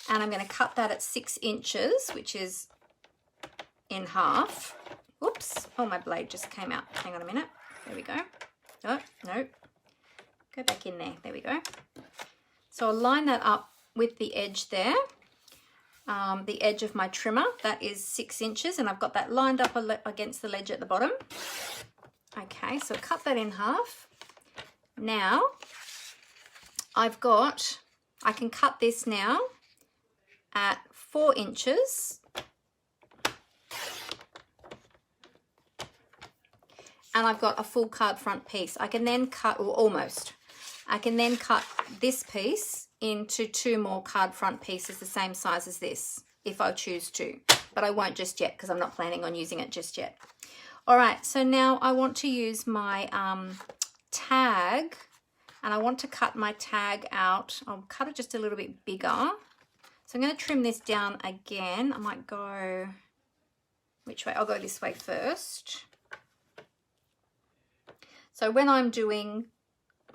and I'm going to cut that at 6 inches, which is in half. Oops, oh, my blade just came out. Hang on a minute. There we go. Oh, no. Go back in there. There we go. So I'll line that up with the edge there. The edge of my trimmer, that is 6 inches, and I've got that lined up against the ledge at the bottom. Okay, so cut that in half. Now I can cut this now at 4 inches, and I've got a full card front piece. I can then cut, or almost, I can then cut this piece into 2 more card front pieces the same size as this, if I choose to. but I won't just yet because I'm not planning on using it just yet. All right, so now I want to use my tag, and I want to cut my tag out. I'll cut it just a little bit bigger. So I'm going to trim this down again. I might go, which way? I'll go this way first. So when I'm doing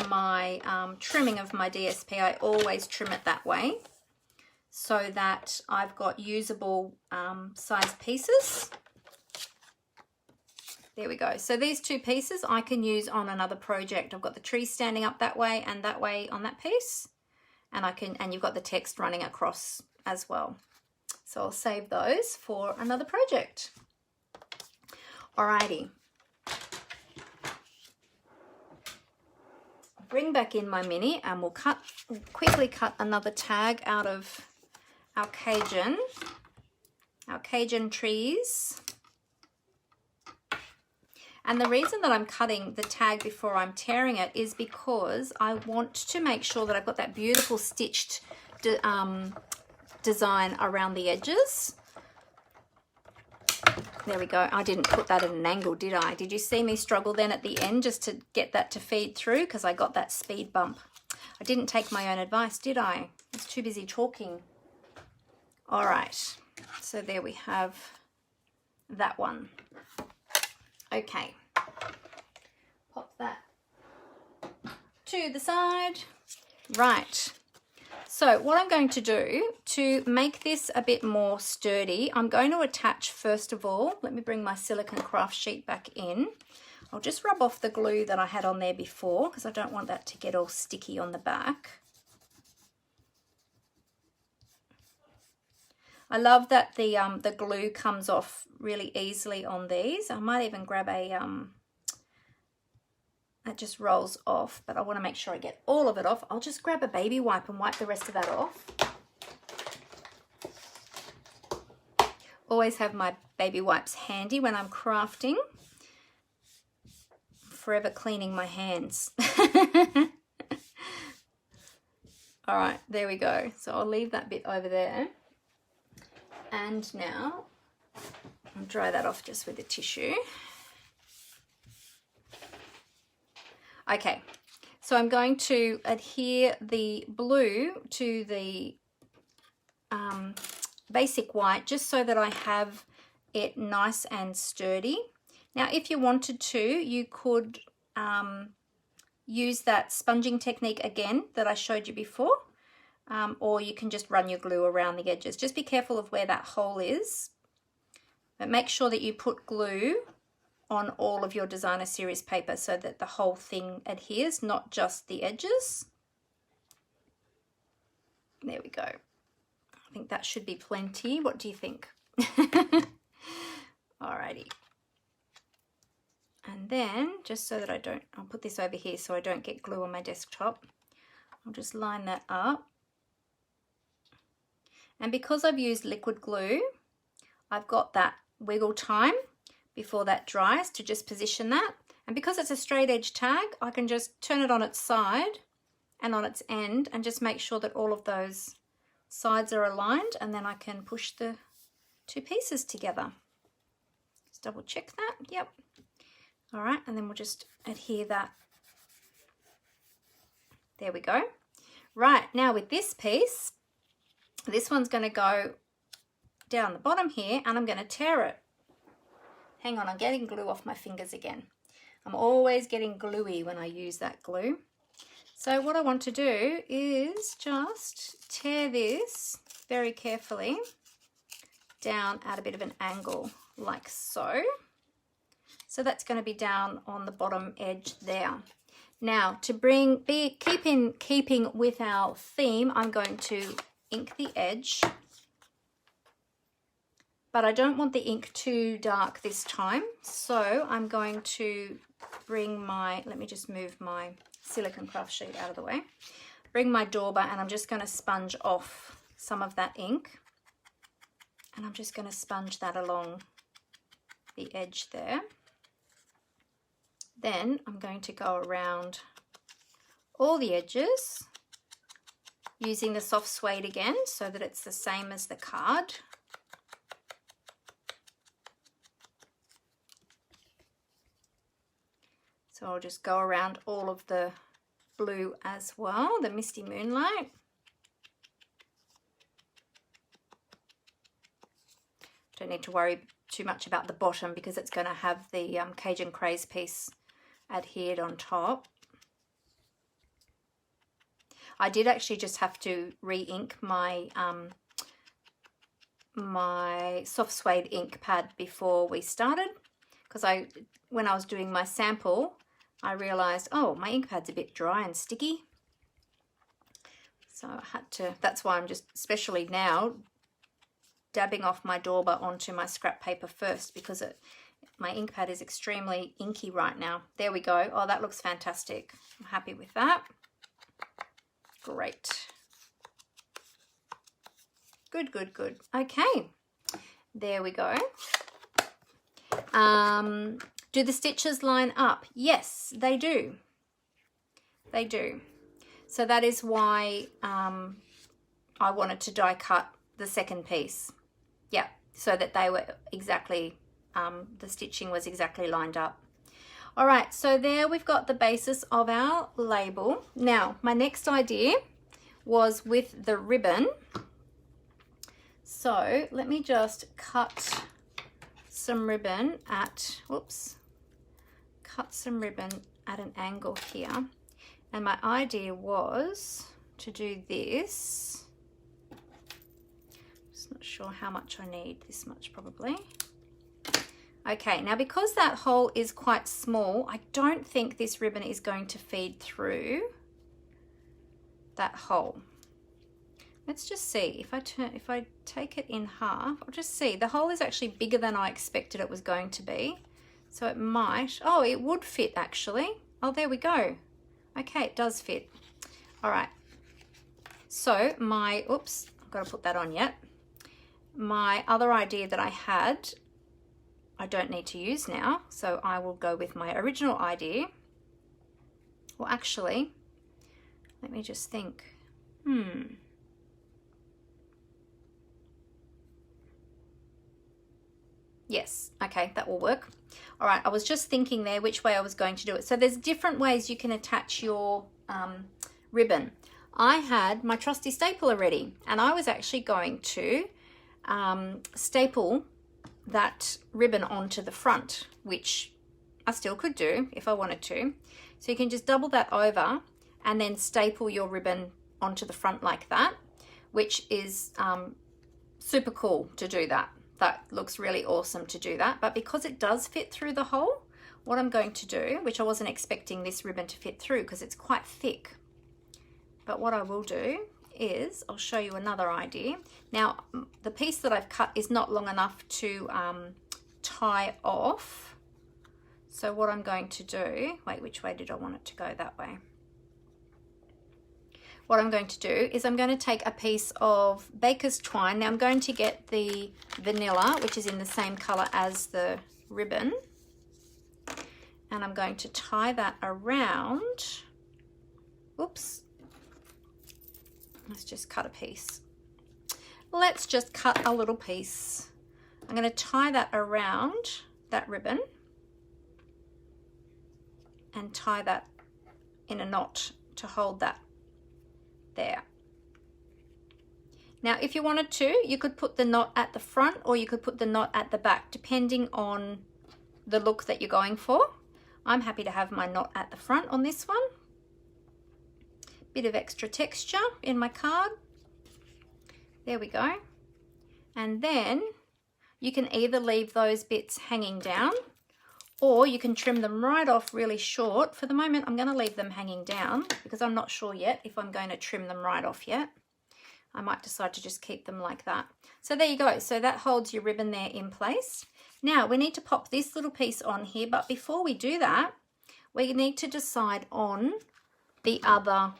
my trimming of my DSP, I always trim it that way so that I've got usable size pieces. There we go. So these two pieces I can use on another project. I've got the tree standing up that way and that way on that piece. And you've got the text running across as well. So I'll save those for another project. Alrighty. Bring back in my mini and we'll quickly cut another tag out of our Cajun trees. And the reason that I'm cutting the tag before I'm tearing it is because I want to make sure that I've got that beautiful stitched design around the edges. There we go. I didn't put that at an angle, did I? Did you see me struggle then at the end just to get that to feed through? Because I got that speed bump. I didn't take my own advice, did I? I was too busy talking. All right. So there we have that one. Okay, pop that to the side. Right, so what I'm going to do to make this a bit more sturdy, I'm going to attach, first of all, let me bring my silicone craft sheet back in. I'll just rub off the glue that I had on there before because I don't want that to get all sticky on the back. I love that the glue comes off really easily on these. I might even grab a, that just rolls off, but I want to make sure I get all of it off. I'll just grab a baby wipe and wipe the rest of that off. Always have my baby wipes handy when I'm crafting. Forever cleaning my hands. All right, there we go. So I'll leave that bit over there. And now I'll dry that off just with a tissue. Okay, so I'm going to adhere the blue to the basic white just so that I have it nice and sturdy. Now, if you wanted to, you could use that sponging technique again that I showed you before. Or you can just run your glue around the edges. Just be careful of where that hole is. But make sure that you put glue on all of your designer series paper so that the whole thing adheres, not just the edges. There we go. I think that should be plenty. What do you think? Alrighty. And then, just so that I'll put this over here so I don't get glue on my desktop. I'll just line that up. And because I've used liquid glue, I've got that wiggle time before that dries to just position that. And because it's a straight edge tag, I can just turn it on its side and on its end and just make sure that all of those sides are aligned, and then I can push the two pieces together. Just double check that. Yep. All right, and then we'll just adhere that. There we go. Right, now with this piece, this one's going to go down the bottom here and I'm going to tear it. Hang on, I'm getting glue off my fingers again. I'm always getting gluey when I use that glue. So what I want to do is just tear this very carefully down at a bit of an angle like so. So that's going to be down on the bottom edge there. Now to keeping with our theme, I'm going to ink the edge, but I don't want the ink too dark this time. So I'm going to bring my, let me just move my silicone craft sheet out of the way, bring my dauber, and I'm just going to sponge off some of that ink, and I'm just going to sponge that along the edge there. Then I'm going to go around all the edges using the soft suede again so that it's the same as the card. So I'll just go around all of the blue as well, the Misty Moonlight. Don't need to worry too much about the bottom because it's going to have the Cajun Craze piece adhered on top. I did actually just have to re-ink my my soft suede ink pad before we started, because when I was doing my sample I realized, oh, my ink pad's a bit dry and sticky, so I had to, that's why I'm just especially now dabbing off my dauber onto my scrap paper first, because my ink pad is extremely inky right now. There we go. Oh, that looks fantastic. I'm happy with that. Great. Good, good, good. Okay, there we go. Do the stitches line up? Yes, they do. They do. So that is why I wanted to die cut the second piece. Yeah, so that they were exactly, the stitching was exactly lined up. All right, so there we've got the basis of our label. Now, my next idea was with the ribbon. So let me just cut some ribbon at, whoops, cut some ribbon at an angle here. And my idea was to do this. Just not sure how much I need, this much probably. Okay, now because that hole is quite small, I don't think this ribbon is going to feed through that hole. Let's just see, if I take it in half, I'll just see, the hole is actually bigger than I expected it was going to be. So it might, oh, it would fit actually. Oh, there we go. Okay, it does fit. All right, so my, oops, I've got to put that on yet. My other idea that I had, I don't need to use now, so I will go with my original idea. Well, actually, let me just think. Yes, okay, that will work. All right, I was just thinking there which way I was going to do it. So there's different ways you can attach your ribbon. I had my trusty stapler ready, and I was actually going to staple that ribbon onto the front, which I still could do if I wanted to. So you can just double that over and then staple your ribbon onto the front like that, which is super cool to do that. That looks really awesome to do that. But because it does fit through the hole, what I'm going to do, which I wasn't expecting this ribbon to fit through because it's quite thick, but what I will do is I'll show you another idea. Now, the piece that I've cut is not long enough to tie off. So what I'm going to do, wait, which way did I want it to go? That way. What I'm going to do is I'm going to take a piece of baker's twine. Now I'm going to get the vanilla, which is in the same color as the ribbon. And I'm going to tie that around. Oops. Let's just cut a piece. Let's just cut a little piece. I'm going to tie that around that ribbon and tie that in a knot to hold that there. Now, if you wanted to, you could put the knot at the front or you could put the knot at the back, depending on the look that you're going for. I'm happy to have my knot at the front on this one. Bit of extra texture in my card. There we go. And then you can either leave those bits hanging down or you can trim them right off really short. For the moment, I'm going to leave them hanging down because I'm not sure yet if I'm going to trim them right off yet. I might decide to just keep them like that. So there you go. So that holds your ribbon there in place. Now we need to pop this little piece on here, but before we do that, we need to decide on the other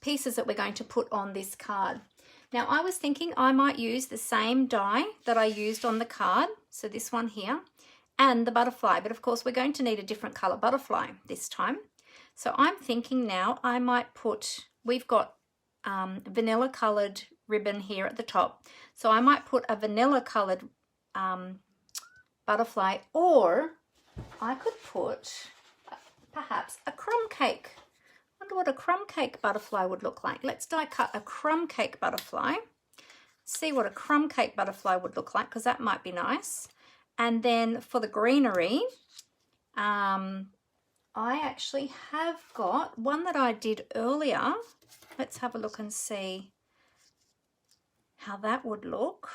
pieces that we're going to put on this card. Now I was thinking I might use the same die that I used on the card, so this one here, and the butterfly, but of course we're going to need a different color butterfly this time. So I'm thinking now I might put, we've got vanilla colored ribbon here at the top, so I might put a vanilla colored butterfly, or I could put, perhaps a crumb cake. Wonder what a crumb cake butterfly would look like. Let's die cut a crumb cake butterfly. See what a crumb cake butterfly would look like, because that might be nice. And then for the greenery, I actually have got one that I did earlier. Let's have a look and see how that would look.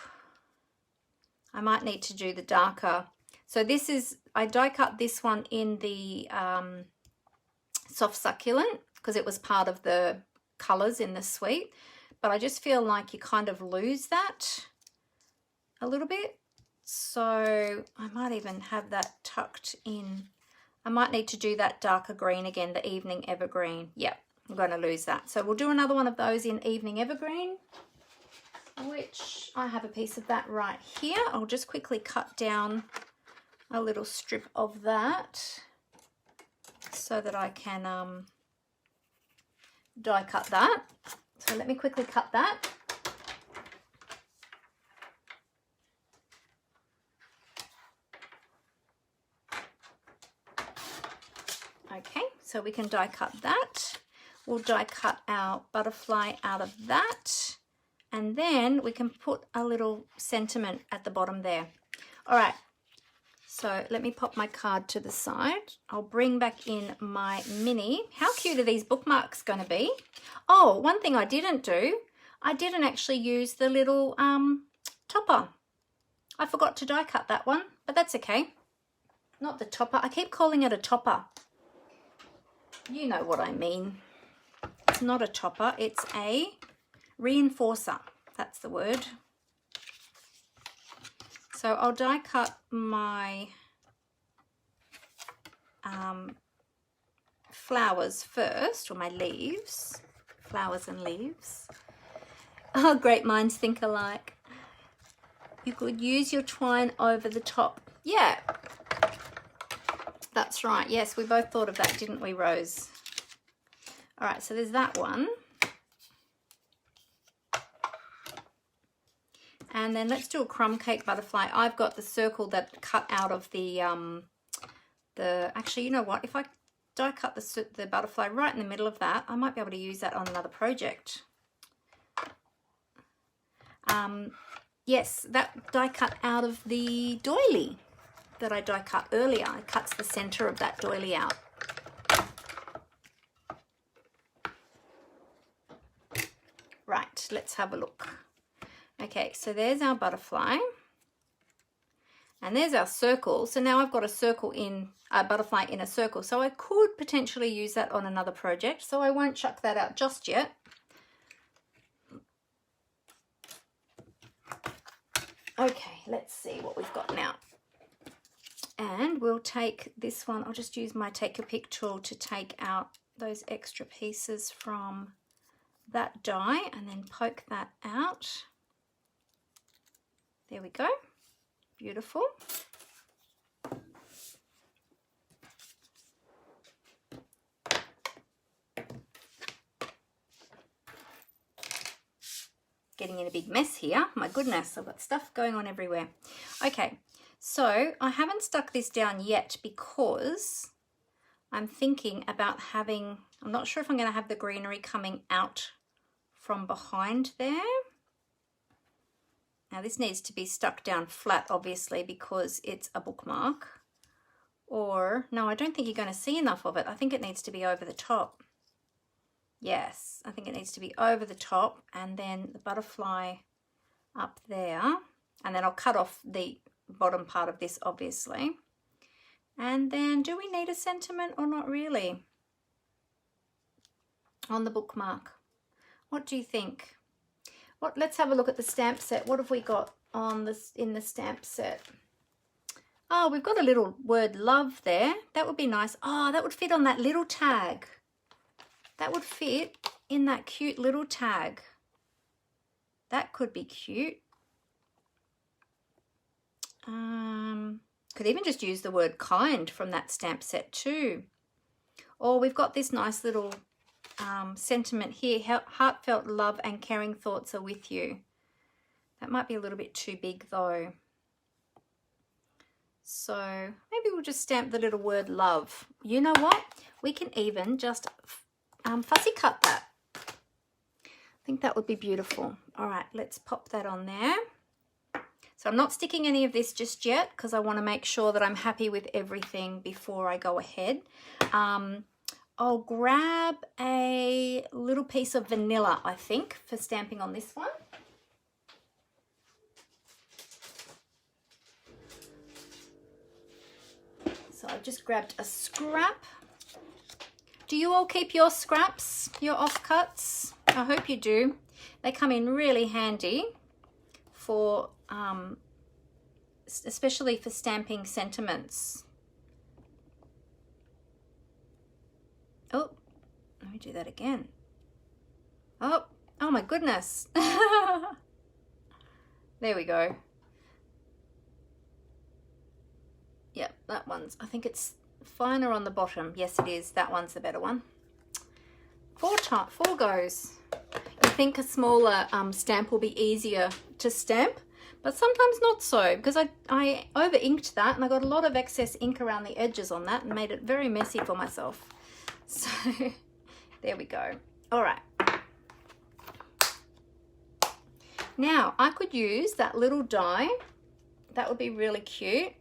I might need to do the darker. So this is, I die cut this one in the soft succulent because it was part of the colors in the suite. But I just feel like you kind of lose that a little bit. So I might even have that tucked in. I might need to do that darker green again, the evening evergreen. Yep, I'm going to lose that. So we'll do another one of those in evening evergreen, which I have a piece of that right here. I'll just quickly cut down a little strip of that so that I can die cut that. So let me quickly cut that. Okay, so we can die cut that. We'll die cut our butterfly out of that. And then we can put a little sentiment at the bottom there. All right, so let me pop my card to the side. I'll bring back in my mini. How cute are these bookmarks going to be? Oh, one thing I didn't do, I didn't actually use the little topper. I forgot to die cut that one, but that's okay. Not the topper. I keep calling it a topper. You know what I mean. It's not a topper, it's a reinforcer. That's the word. So I'll die cut my flowers first, or my leaves. Flowers and leaves. Oh, great minds think alike. You could use your twine over the top. Yeah, that's right. Yes, we both thought of that, didn't we, Rose? All right, so there's that one. And then let's do a crumb cake butterfly. I've got the circle that cut out of the actually, you know what? If I die cut the butterfly right in the middle of that, I might be able to use that on another project. Yes, that die cut out of the doily that I die cut earlier. It cuts the center of that doily out. Right, let's have a look. Okay, so there's our butterfly. And there's our circle. So now I've got a circle in, a butterfly in a circle. So I could potentially use that on another project. So I won't chuck that out just yet. Okay, let's see what we've got now. And we'll take this one. I'll just use my take your pick tool to take out those extra pieces from that die and then poke that out. There we go. Beautiful. Getting in a big mess here. My goodness, I've got stuff going on everywhere. Okay, so I haven't stuck this down yet because I'm thinking about having, I'm not sure if I'm going to have the greenery coming out from behind there. Now this needs to be stuck down flat, obviously, because it's a bookmark. Or, no, I don't think you're going to see enough of it. I think it needs to be over the top. Yes, I think it needs to be over the top, and then the butterfly up there. And then I'll cut off the bottom part of this, obviously. And then, do we need a sentiment or not really on the bookmark? What do you think? Let's have a look at the stamp set. What have we got on this in the stamp set? Oh, we've got a little word love there. That would be nice. Oh, that would fit on that little tag. That would fit in that cute little tag. That could be cute. Could even just use the word kind from that stamp set too. Or we've got this nice little sentiment here, heartfelt love and caring thoughts are with you. That might be a little bit too big though. So maybe we'll just stamp the little word love. You know what? We can even just fussy cut that. I think that would be beautiful. All right, let's pop that on there. So I'm not sticking any of this just yet because I want to make sure that I'm happy with everything before I go ahead. I'll grab a little piece of vanilla, I think, for stamping on this one. So I've just grabbed a scrap. Do you all keep your scraps, your offcuts? I hope you do. They come in really handy for, especially for stamping sentiments. Oh, let me do that again. Oh my goodness. There we go. Yep, that one's, I think it's finer on the bottom. Yes, it is. That one's the better one. Four goes. You think a smaller stamp will be easier to stamp, but sometimes not so, because I over inked that and I got a lot of excess ink around the edges on that and made it very messy for myself. So there we go. All right. Now I could use that little die. That would be really cute.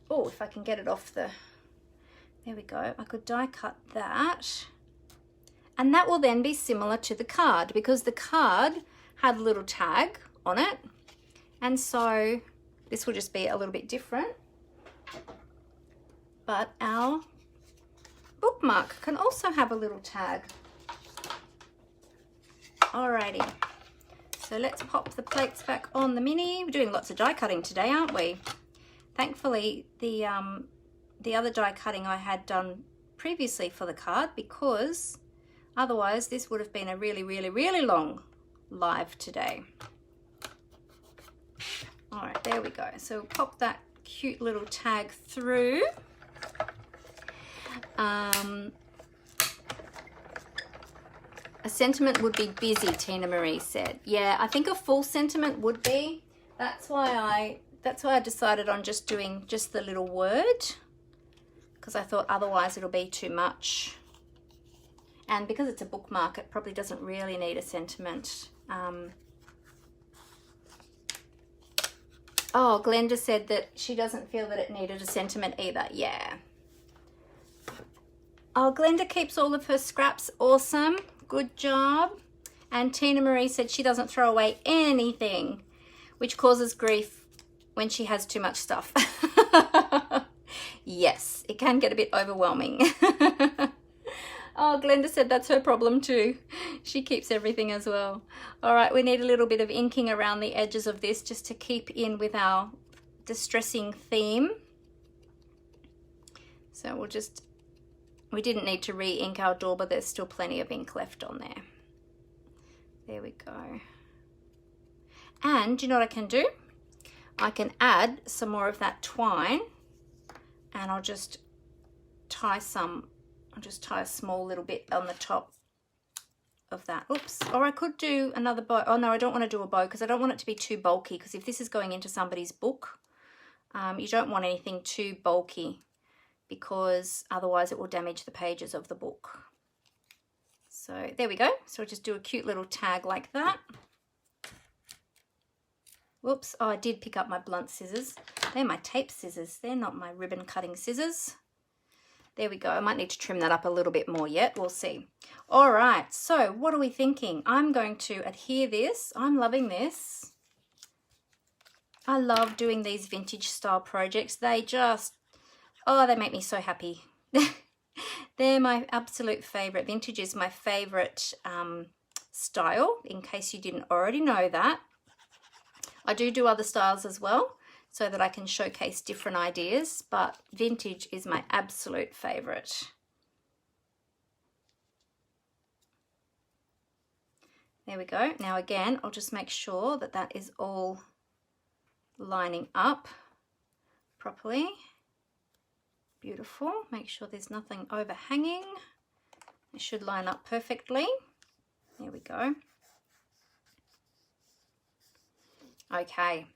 Oh, if I can get it off the, there we go. I could die cut that. And that will then be similar to the card because the card had a little tag on it. And so this will just be a little bit different. But our bookmark can also have a little tag. Alrighty. So let's pop the plates back on the mini. We're doing lots of die cutting today, aren't we? Thankfully, the other die cutting I had done previously for the card, because otherwise this would have been a really, really, really long live today. All right, there we go. So we'll pop that cute little tag through. A sentiment would be busy, Tina Marie said. Yeah, I think a full sentiment would be. That's why I decided on just doing just the little word, because I thought otherwise it'll be too much. And because it's a bookmark, it probably doesn't really need a sentiment. Oh, Glenda said that she doesn't feel that it needed a sentiment either. Yeah. Oh, Glenda keeps all of her scraps. Awesome. Good job. And Tina Marie said she doesn't throw away anything, which causes grief when she has too much stuff. Yes, it can get a bit overwhelming. Oh, Glenda said that's her problem too. She keeps everything as well. All right, we need a little bit of inking around the edges of this just to keep in with our distressing theme. So we didn't need to re-ink our door, but there's still plenty of ink left on there. There we go. And you know what I can do? I can add some more of that twine, and I'll just tie a small little bit on the top of that. Oops. Or I could do another bow. Oh no, I don't want to do a bow because I don't want it to be too bulky, because if this is going into somebody's book, you don't want anything too bulky, because otherwise it will damage the pages of the book. So there we go. So I'll just do a cute little tag like that. Whoops, oh, I did pick up my blunt scissors. They're my tape scissors. They're not my ribbon cutting scissors. There we go. I might need to trim that up a little bit more yet. We'll see. All right, so what are we thinking? I'm going to adhere this. I'm loving this. I love doing these vintage style projects. They just, oh, they make me so happy. They're my absolute favorite. Vintage is my favorite style, in case you didn't already know that. I do other styles as well, so that I can showcase different ideas, but vintage is my absolute favorite. There we go. Now again, I'll just make sure that that is all lining up properly. Beautiful. Make sure there's nothing overhanging. It should line up perfectly. There we go. Okay.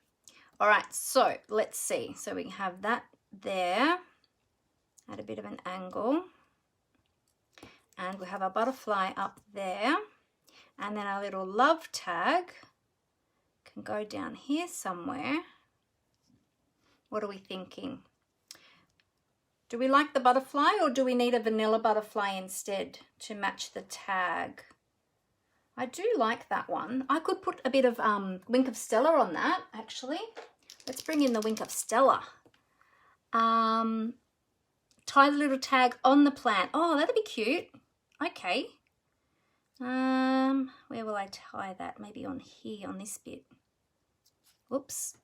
All right, so let's see. So we have that there at a bit of an angle. And we have our butterfly up there. And then our little love tag can go down here somewhere. What are we thinking? Do we like the butterfly, or do we need a vanilla butterfly instead to match the tag? I do like that one. I could put a bit of Wink of Stella on that, actually. Let's bring in the Wink of Stella. Tie the little tag on the plant. Oh, that'd be cute. Okay. Where will I tie that? Maybe on here, on this bit. Whoops.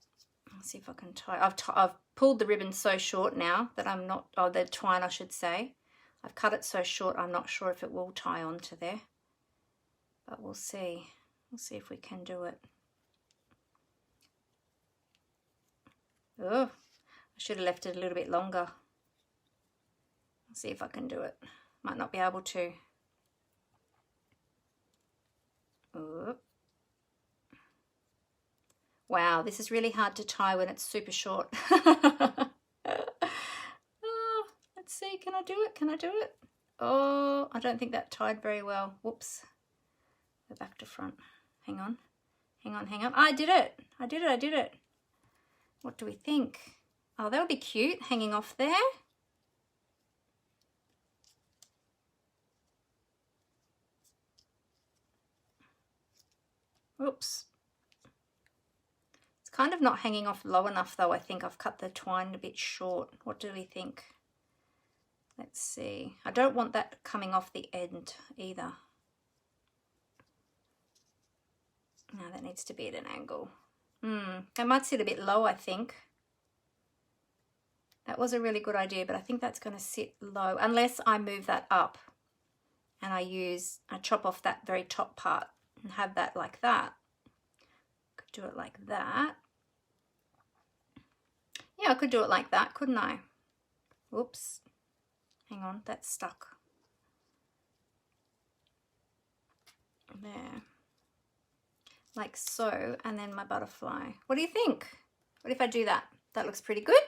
Let's see if I can tie. I've pulled the ribbon so short now that I'm not, oh, the twine I should say. I've cut it so short I'm not sure if it will tie onto there. But we'll see. We'll see if we can do it. Oh, I should have left it a little bit longer. Let's see if I can do it. Might not be able to. Oh. Wow, this is really hard to tie when it's super short. Oh, let's see, can I do it? Can I do it? Oh, I don't think that tied very well. Whoops. Go back to front. Hang on. Hang on, hang on. I did it. I did it, I did it. What do we think? Oh, that would be cute, hanging off there. Oops. It's kind of not hanging off low enough though. I think I've cut the twine a bit short. What do we think? Let's see. I don't want that coming off the end either. No, that needs to be at an angle. I might sit a bit low, I think. That was a really good idea, but I think that's going to sit low unless I move that up and I chop off that very top part and have that like that. Could do it like that. Yeah, I could do it like that, couldn't I? Whoops. Hang on, that's stuck. There. Like so, and then my butterfly. What do you think? What if I do that? That looks pretty good.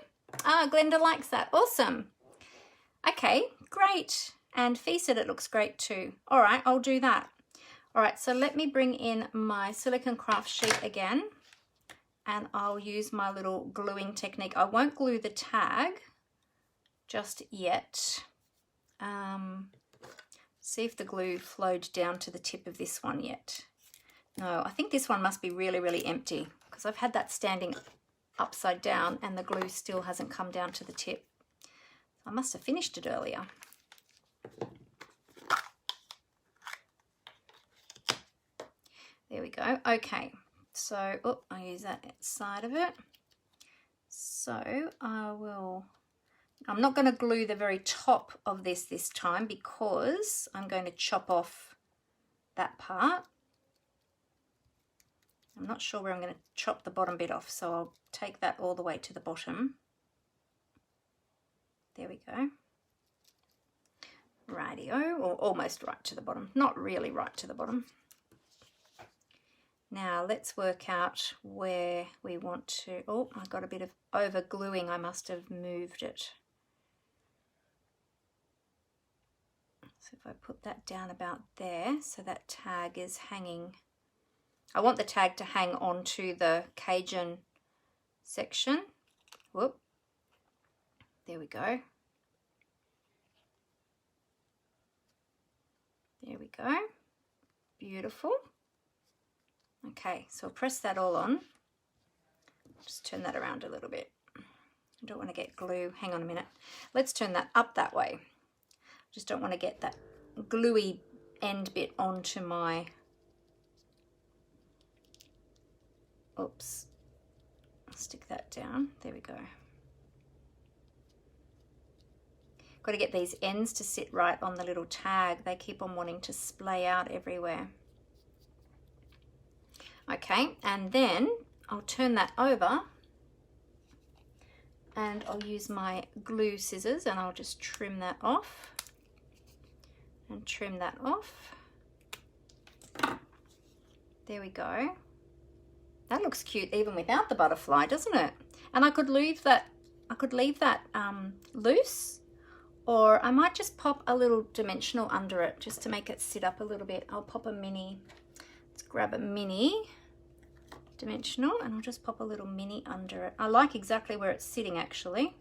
Ah, Glenda likes that. Awesome. Okay, great. And Fee said it looks great too. All right, I'll do that. All right, so let me bring in my silicone craft sheet again, and I'll use my little gluing technique. I won't glue the tag just yet. See if the glue flowed down to the tip of this one yet. No, I think this one must be really, really empty because I've had that standing upside down and the glue still hasn't come down to the tip. I must have finished it earlier. There we go. Okay, so I use that side of it. So I'm not going to glue the very top of this time because I'm going to chop off that part. I'm not sure where I'm going to chop the bottom bit off, so I'll take that all the way to the bottom. There we go. Rightio, or almost right to the bottom. Not really right to the bottom. Now let's work out where we want to... Oh, I got a bit of over gluing. I must have moved it. So if I put that down about there, so that tag is hanging... I want the tag to hang onto the Cajun section. Whoop. There we go. There we go. Beautiful. Okay, so I'll press that all on. Just turn that around a little bit. I don't want to get glue. Hang on a minute. Let's turn that up that way. Just don't want to get that gluey end bit onto my... Oops. I'll stick that down. There we go. Got to get these ends to sit right on the little tag. They keep on wanting to splay out everywhere. Okay, and then I'll turn that over and I'll use my glue scissors and I'll just trim that off and trim that off. There we go. That looks cute even without the butterfly, doesn't it? And I could leave that loose, or I might just pop a little dimensional under it just to make it sit up a little bit. I'll pop a mini, let's grab a mini dimensional and I'll just pop a little mini under it. I like exactly where it's sitting actually.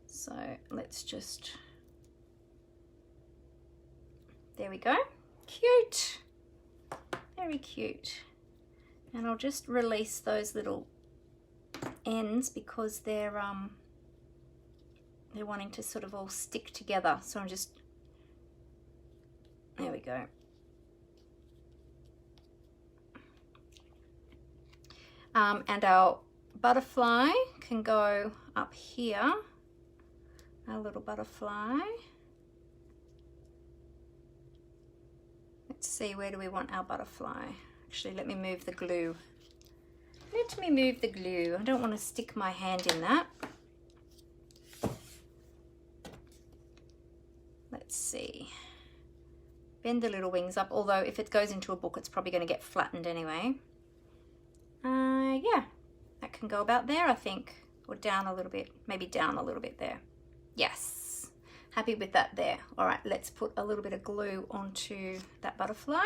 So let's just, there we go. Cute, very cute. And I'll just release those little ends because they're wanting to sort of all stick together. So I'm just, there we go. And our butterfly can go up here, our little butterfly. Let's see, where do we want our butterfly? Actually, let me move the glue. Let me move the glue. I don't want to stick my hand in that. Let's see. Bend the little wings up, although if it goes into a book, it's probably going to get flattened anyway. Yeah, that can go about there, I think. Or down a little bit, maybe down a little bit there. Yes, happy with that there. All right, let's put a little bit of glue onto that butterfly.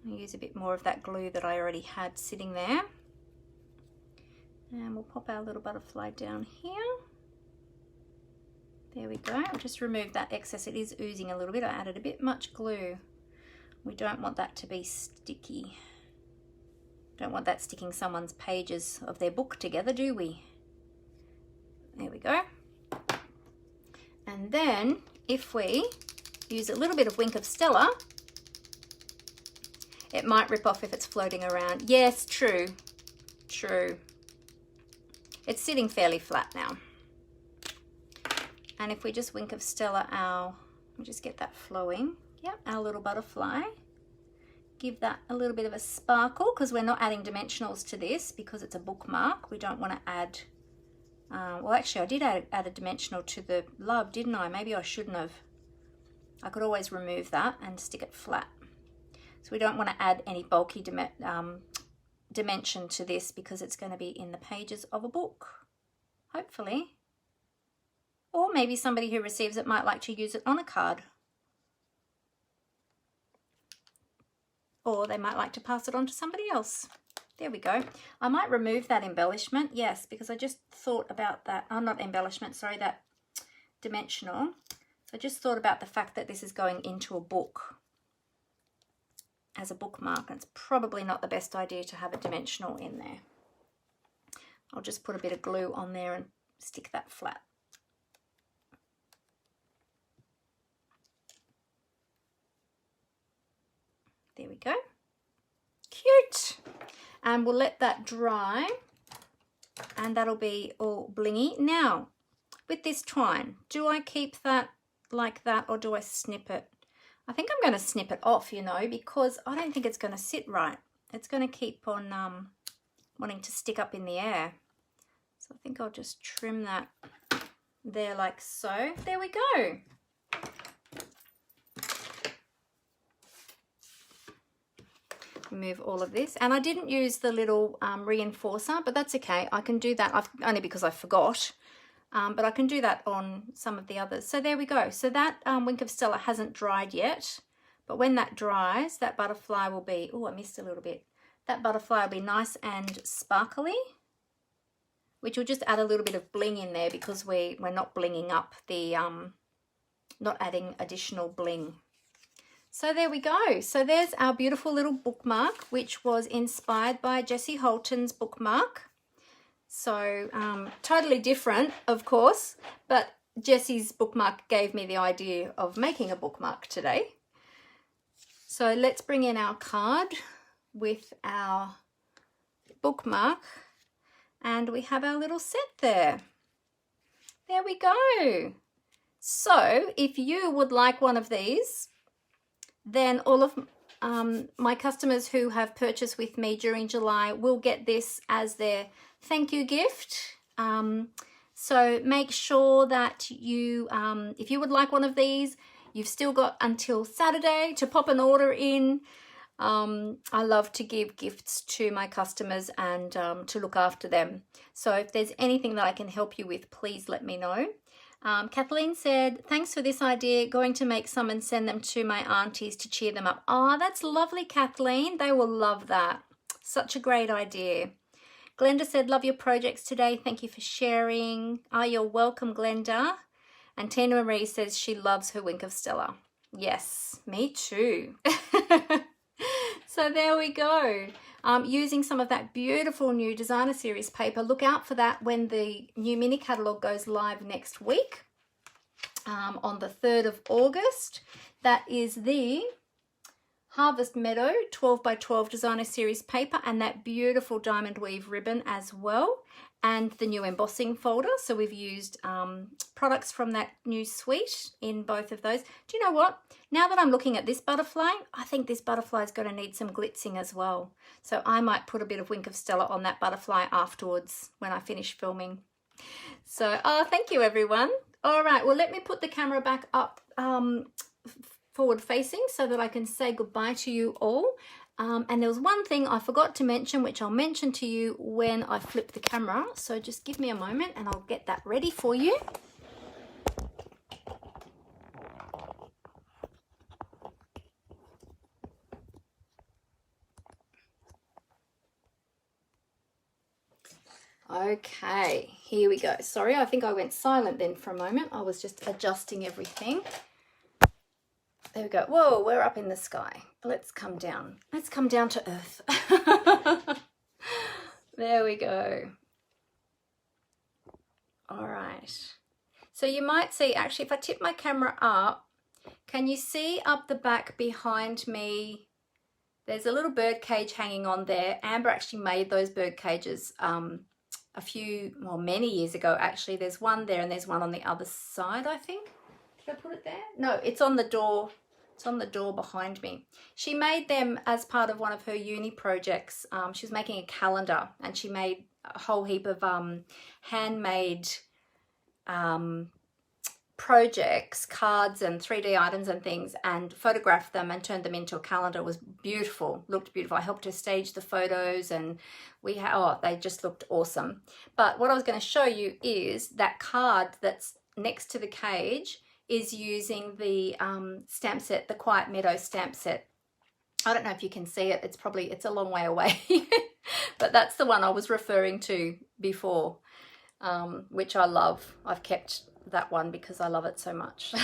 I'll use a bit more of that glue that I already had sitting there. And we'll pop our little butterfly down here. There we go. I'll just remove that excess. It is oozing a little bit. I added a bit much glue. We don't want that to be sticky. Don't want that sticking someone's pages of their book together, do we? There we go. And then if we use a little bit of Wink of Stella, it might rip off if it's floating around. Yes, true, true. It's sitting fairly flat now. And if we just Wink of Stella we'll just get that flowing. Yep, our little butterfly. Give that a little bit of a sparkle because we're not adding dimensionals to this because it's a bookmark. We don't want to add, well actually I did add a dimensional to the love, didn't I? Maybe I shouldn't have. I could always remove that and stick it flat. So we don't want to add any bulky dimension to this because it's going to be in the pages of a book, hopefully. Or maybe somebody who receives it might like to use it on a card. Or they might like to pass it on to somebody else. There we go. I might remove that embellishment, yes, because I just thought about that. Oh, not embellishment, sorry, that dimensional. So I just thought about the fact that this is going into a book as a bookmark. It's probably not the best idea to have a dimensional in there. I'll just put a bit of glue on there and stick that flat. There we go. Cute. And we'll let that dry and that'll be all blingy. Now, with this twine, do I keep that like that or do I snip it? I think I'm going to snip it off, you know, because I don't think it's going to sit right. It's going to keep on wanting to stick up in the air. So I think I'll just trim that there like so. There we go. Remove all of this, and I didn't use the little reinforcer, but that's okay. I can do that only because I forgot, but I can do that on some of the others. So there we go. So that Wink of Stella hasn't dried yet, but when that dries, that butterfly will be, oh, I missed a little bit. That butterfly will be nice and sparkly, which will just add a little bit of bling in there because we're not blinging up the, not adding additional bling. So there we go. So there's our beautiful little bookmark, which was inspired by Jessie Holton's bookmark. So totally different, of course, but Jessie's bookmark gave me the idea of making a bookmark today. So let's bring in our card with our bookmark, and we have our little set there. There we go. So if you would like one of these, then all of my customers who have purchased with me during July will get this as their thank you gift. So make sure that you, if you would like one of these, you've still got until Saturday to pop an order in. I love to give gifts to my customers and to look after them. So if there's anything that I can help you with, please let me know. Kathleen said, thanks for this idea. Going to make some and send them to my aunties to cheer them up. Oh, that's lovely, Kathleen. They will love that. Such a great idea. Glenda said, love your projects today. Thank you for sharing. Oh, you're welcome, Glenda. And Tina Marie says she loves her Wink of Stella. Yes, me too. So there we go. Using some of that beautiful new designer series paper. Look out for that when the new mini catalogue goes live next week on the 3rd of August. That is the Harvest Meadow 12 by 12 designer series paper and that beautiful diamond weave ribbon as well, and the new embossing folder. So we've used products from that new suite in both of those. Do you know what? Now that I'm looking at this butterfly, I think this butterfly is going to need some glitzing as well. So I might put a bit of Wink of Stella on that butterfly afterwards when I finish filming. So, thank you everyone. All right, well, let me put the camera back up forward facing so that I can say goodbye to you all. And there was one thing I forgot to mention, which I'll mention to you when I flip the camera. So just give me a moment and I'll get that ready for you. Okay, here we go. Sorry, I think I went silent then for a moment. I was just adjusting everything. There we go. Whoa, we're up in the sky. Let's come down. Let's come down to earth. There we go. All right. So you might see, actually, if I tip my camera up, can you see up the back behind me? There's a little bird cage hanging on there. Amber actually made those bird cages many years ago, actually. There's one there and there's one on the other side, I think. Did I put it there? No, it's on the door. It's on the door behind me. She made them as part of one of her uni projects. She was making a calendar and she made a whole heap of handmade projects, cards and 3D items and things, and photographed them and turned them into a calendar. It was beautiful, looked beautiful. I helped her stage the photos and they just looked awesome. But what I was going to show you is that card that's next to the cage is using the stamp set, the Quiet Meadow stamp set. I don't know if you can see it. It's a long way away, but that's the one I was referring to before, which I love. I've kept that one because I love it so much.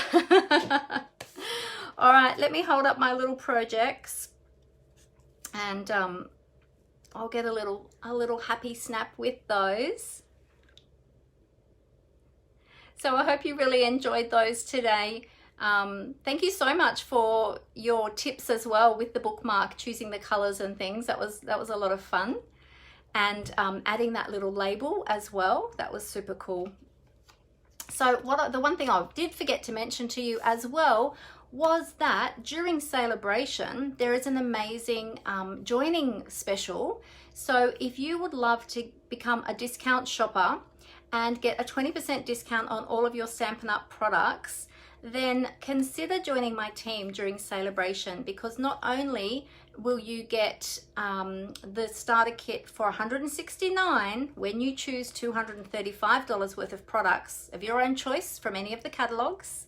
All right, let me hold up my little projects and I'll get a little happy snap with those. So I hope you really enjoyed those today. Thank you so much for your tips as well with the bookmark, choosing the colors and things. That was a lot of fun. And adding that little label as well. That was super cool. So the one thing I did forget to mention to you as well was that during Celebration, there is an amazing joining special. So if you would love to become a discount shopper and get a 20% discount on all of your Stampin' Up products, then consider joining my team during Celebration, because not only will you get the starter kit for $169 when you choose $235 worth of products of your own choice from any of the catalogs,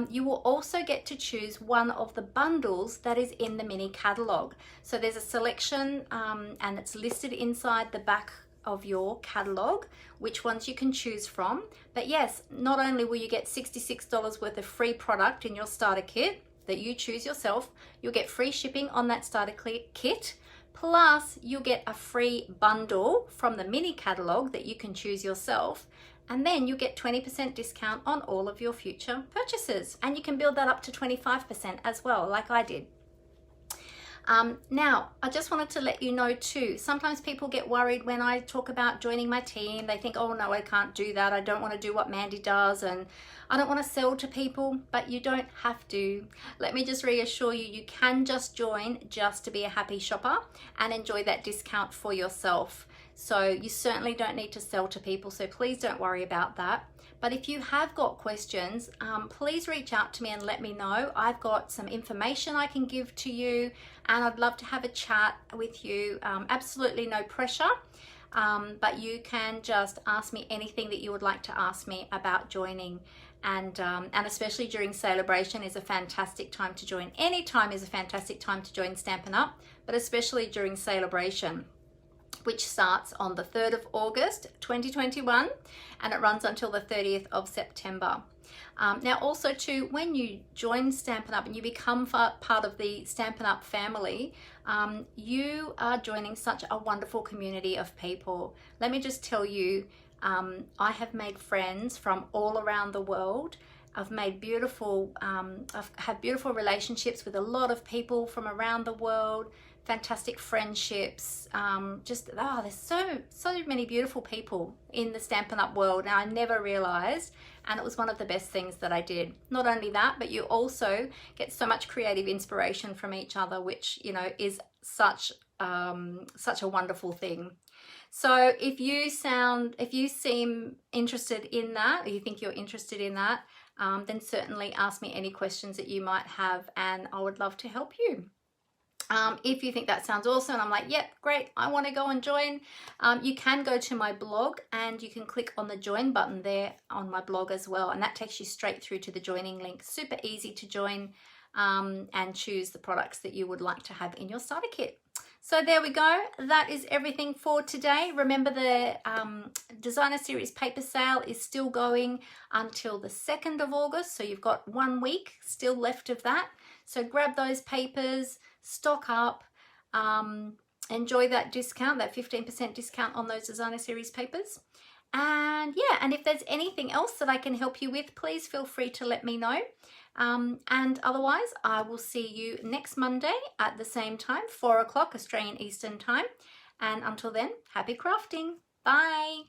you will also get to choose one of the bundles that is in the mini catalog. So there's a selection and it's listed inside the back of your catalog which ones you can choose from. But yes, not only will you get $66 worth of free product in your starter kit that you choose yourself, you'll get free shipping on that starter kit, plus you'll get a free bundle from the mini catalog that you can choose yourself, and then you get 20% discount on all of your future purchases, and you can build that up to 25% as well, like I did. Now, I just wanted to let you know too, sometimes people get worried when I talk about joining my team. They think, oh no, I can't do that. I don't want to do what Mandy does, and I don't want to sell to people, but you don't have to. Let me just reassure you, you can just join just to be a happy shopper and enjoy that discount for yourself. So you certainly don't need to sell to people, so please don't worry about that. But if you have got questions, please reach out to me and let me know. I've got some information I can give to you, and I'd love to have a chat with you. Absolutely no pressure, but you can just ask me anything that you would like to ask me about joining. And especially during celebration is a fantastic time to join. Any time is a fantastic time to join Stampin' Up, but especially during celebration, which starts on the 3rd of August 2021 and it runs until the 30th of September. Now also too, when you join Stampin' Up and you become part of the Stampin' Up family, you are joining such a wonderful community of people. Let me just tell you, I have made friends from all around the world. I've made beautiful, I've had beautiful relationships with a lot of people from around the world, fantastic friendships. There's so many beautiful people in the Stampin' Up world, and I never realized, and it was one of the best things that I did. Not only that, but you also get so much creative inspiration from each other, which, you know, is such a wonderful thing. So if you seem interested in that, or you think you're interested in that, then certainly ask me any questions that you might have, and I would love to help you. If you think that sounds awesome, and I'm like, yep, great, I want to go and join, you can go to my blog and you can click on the join button there on my blog as well, and that takes you straight through to the joining link. Super easy to join and choose the products that you would like to have in your starter kit. So there we go. That is everything for today. Remember, the Designer Series paper sale is still going until the 2nd of August. So you've got 1 week still left of that. So grab those papers, stock up, enjoy that discount, that 15% discount on those Designer Series papers. And yeah, and if there's anything else that I can help you with, please feel free to let me know. And otherwise, I will see you next Monday at the same time, 4 o'clock Australian Eastern Time. And until then, happy crafting. Bye.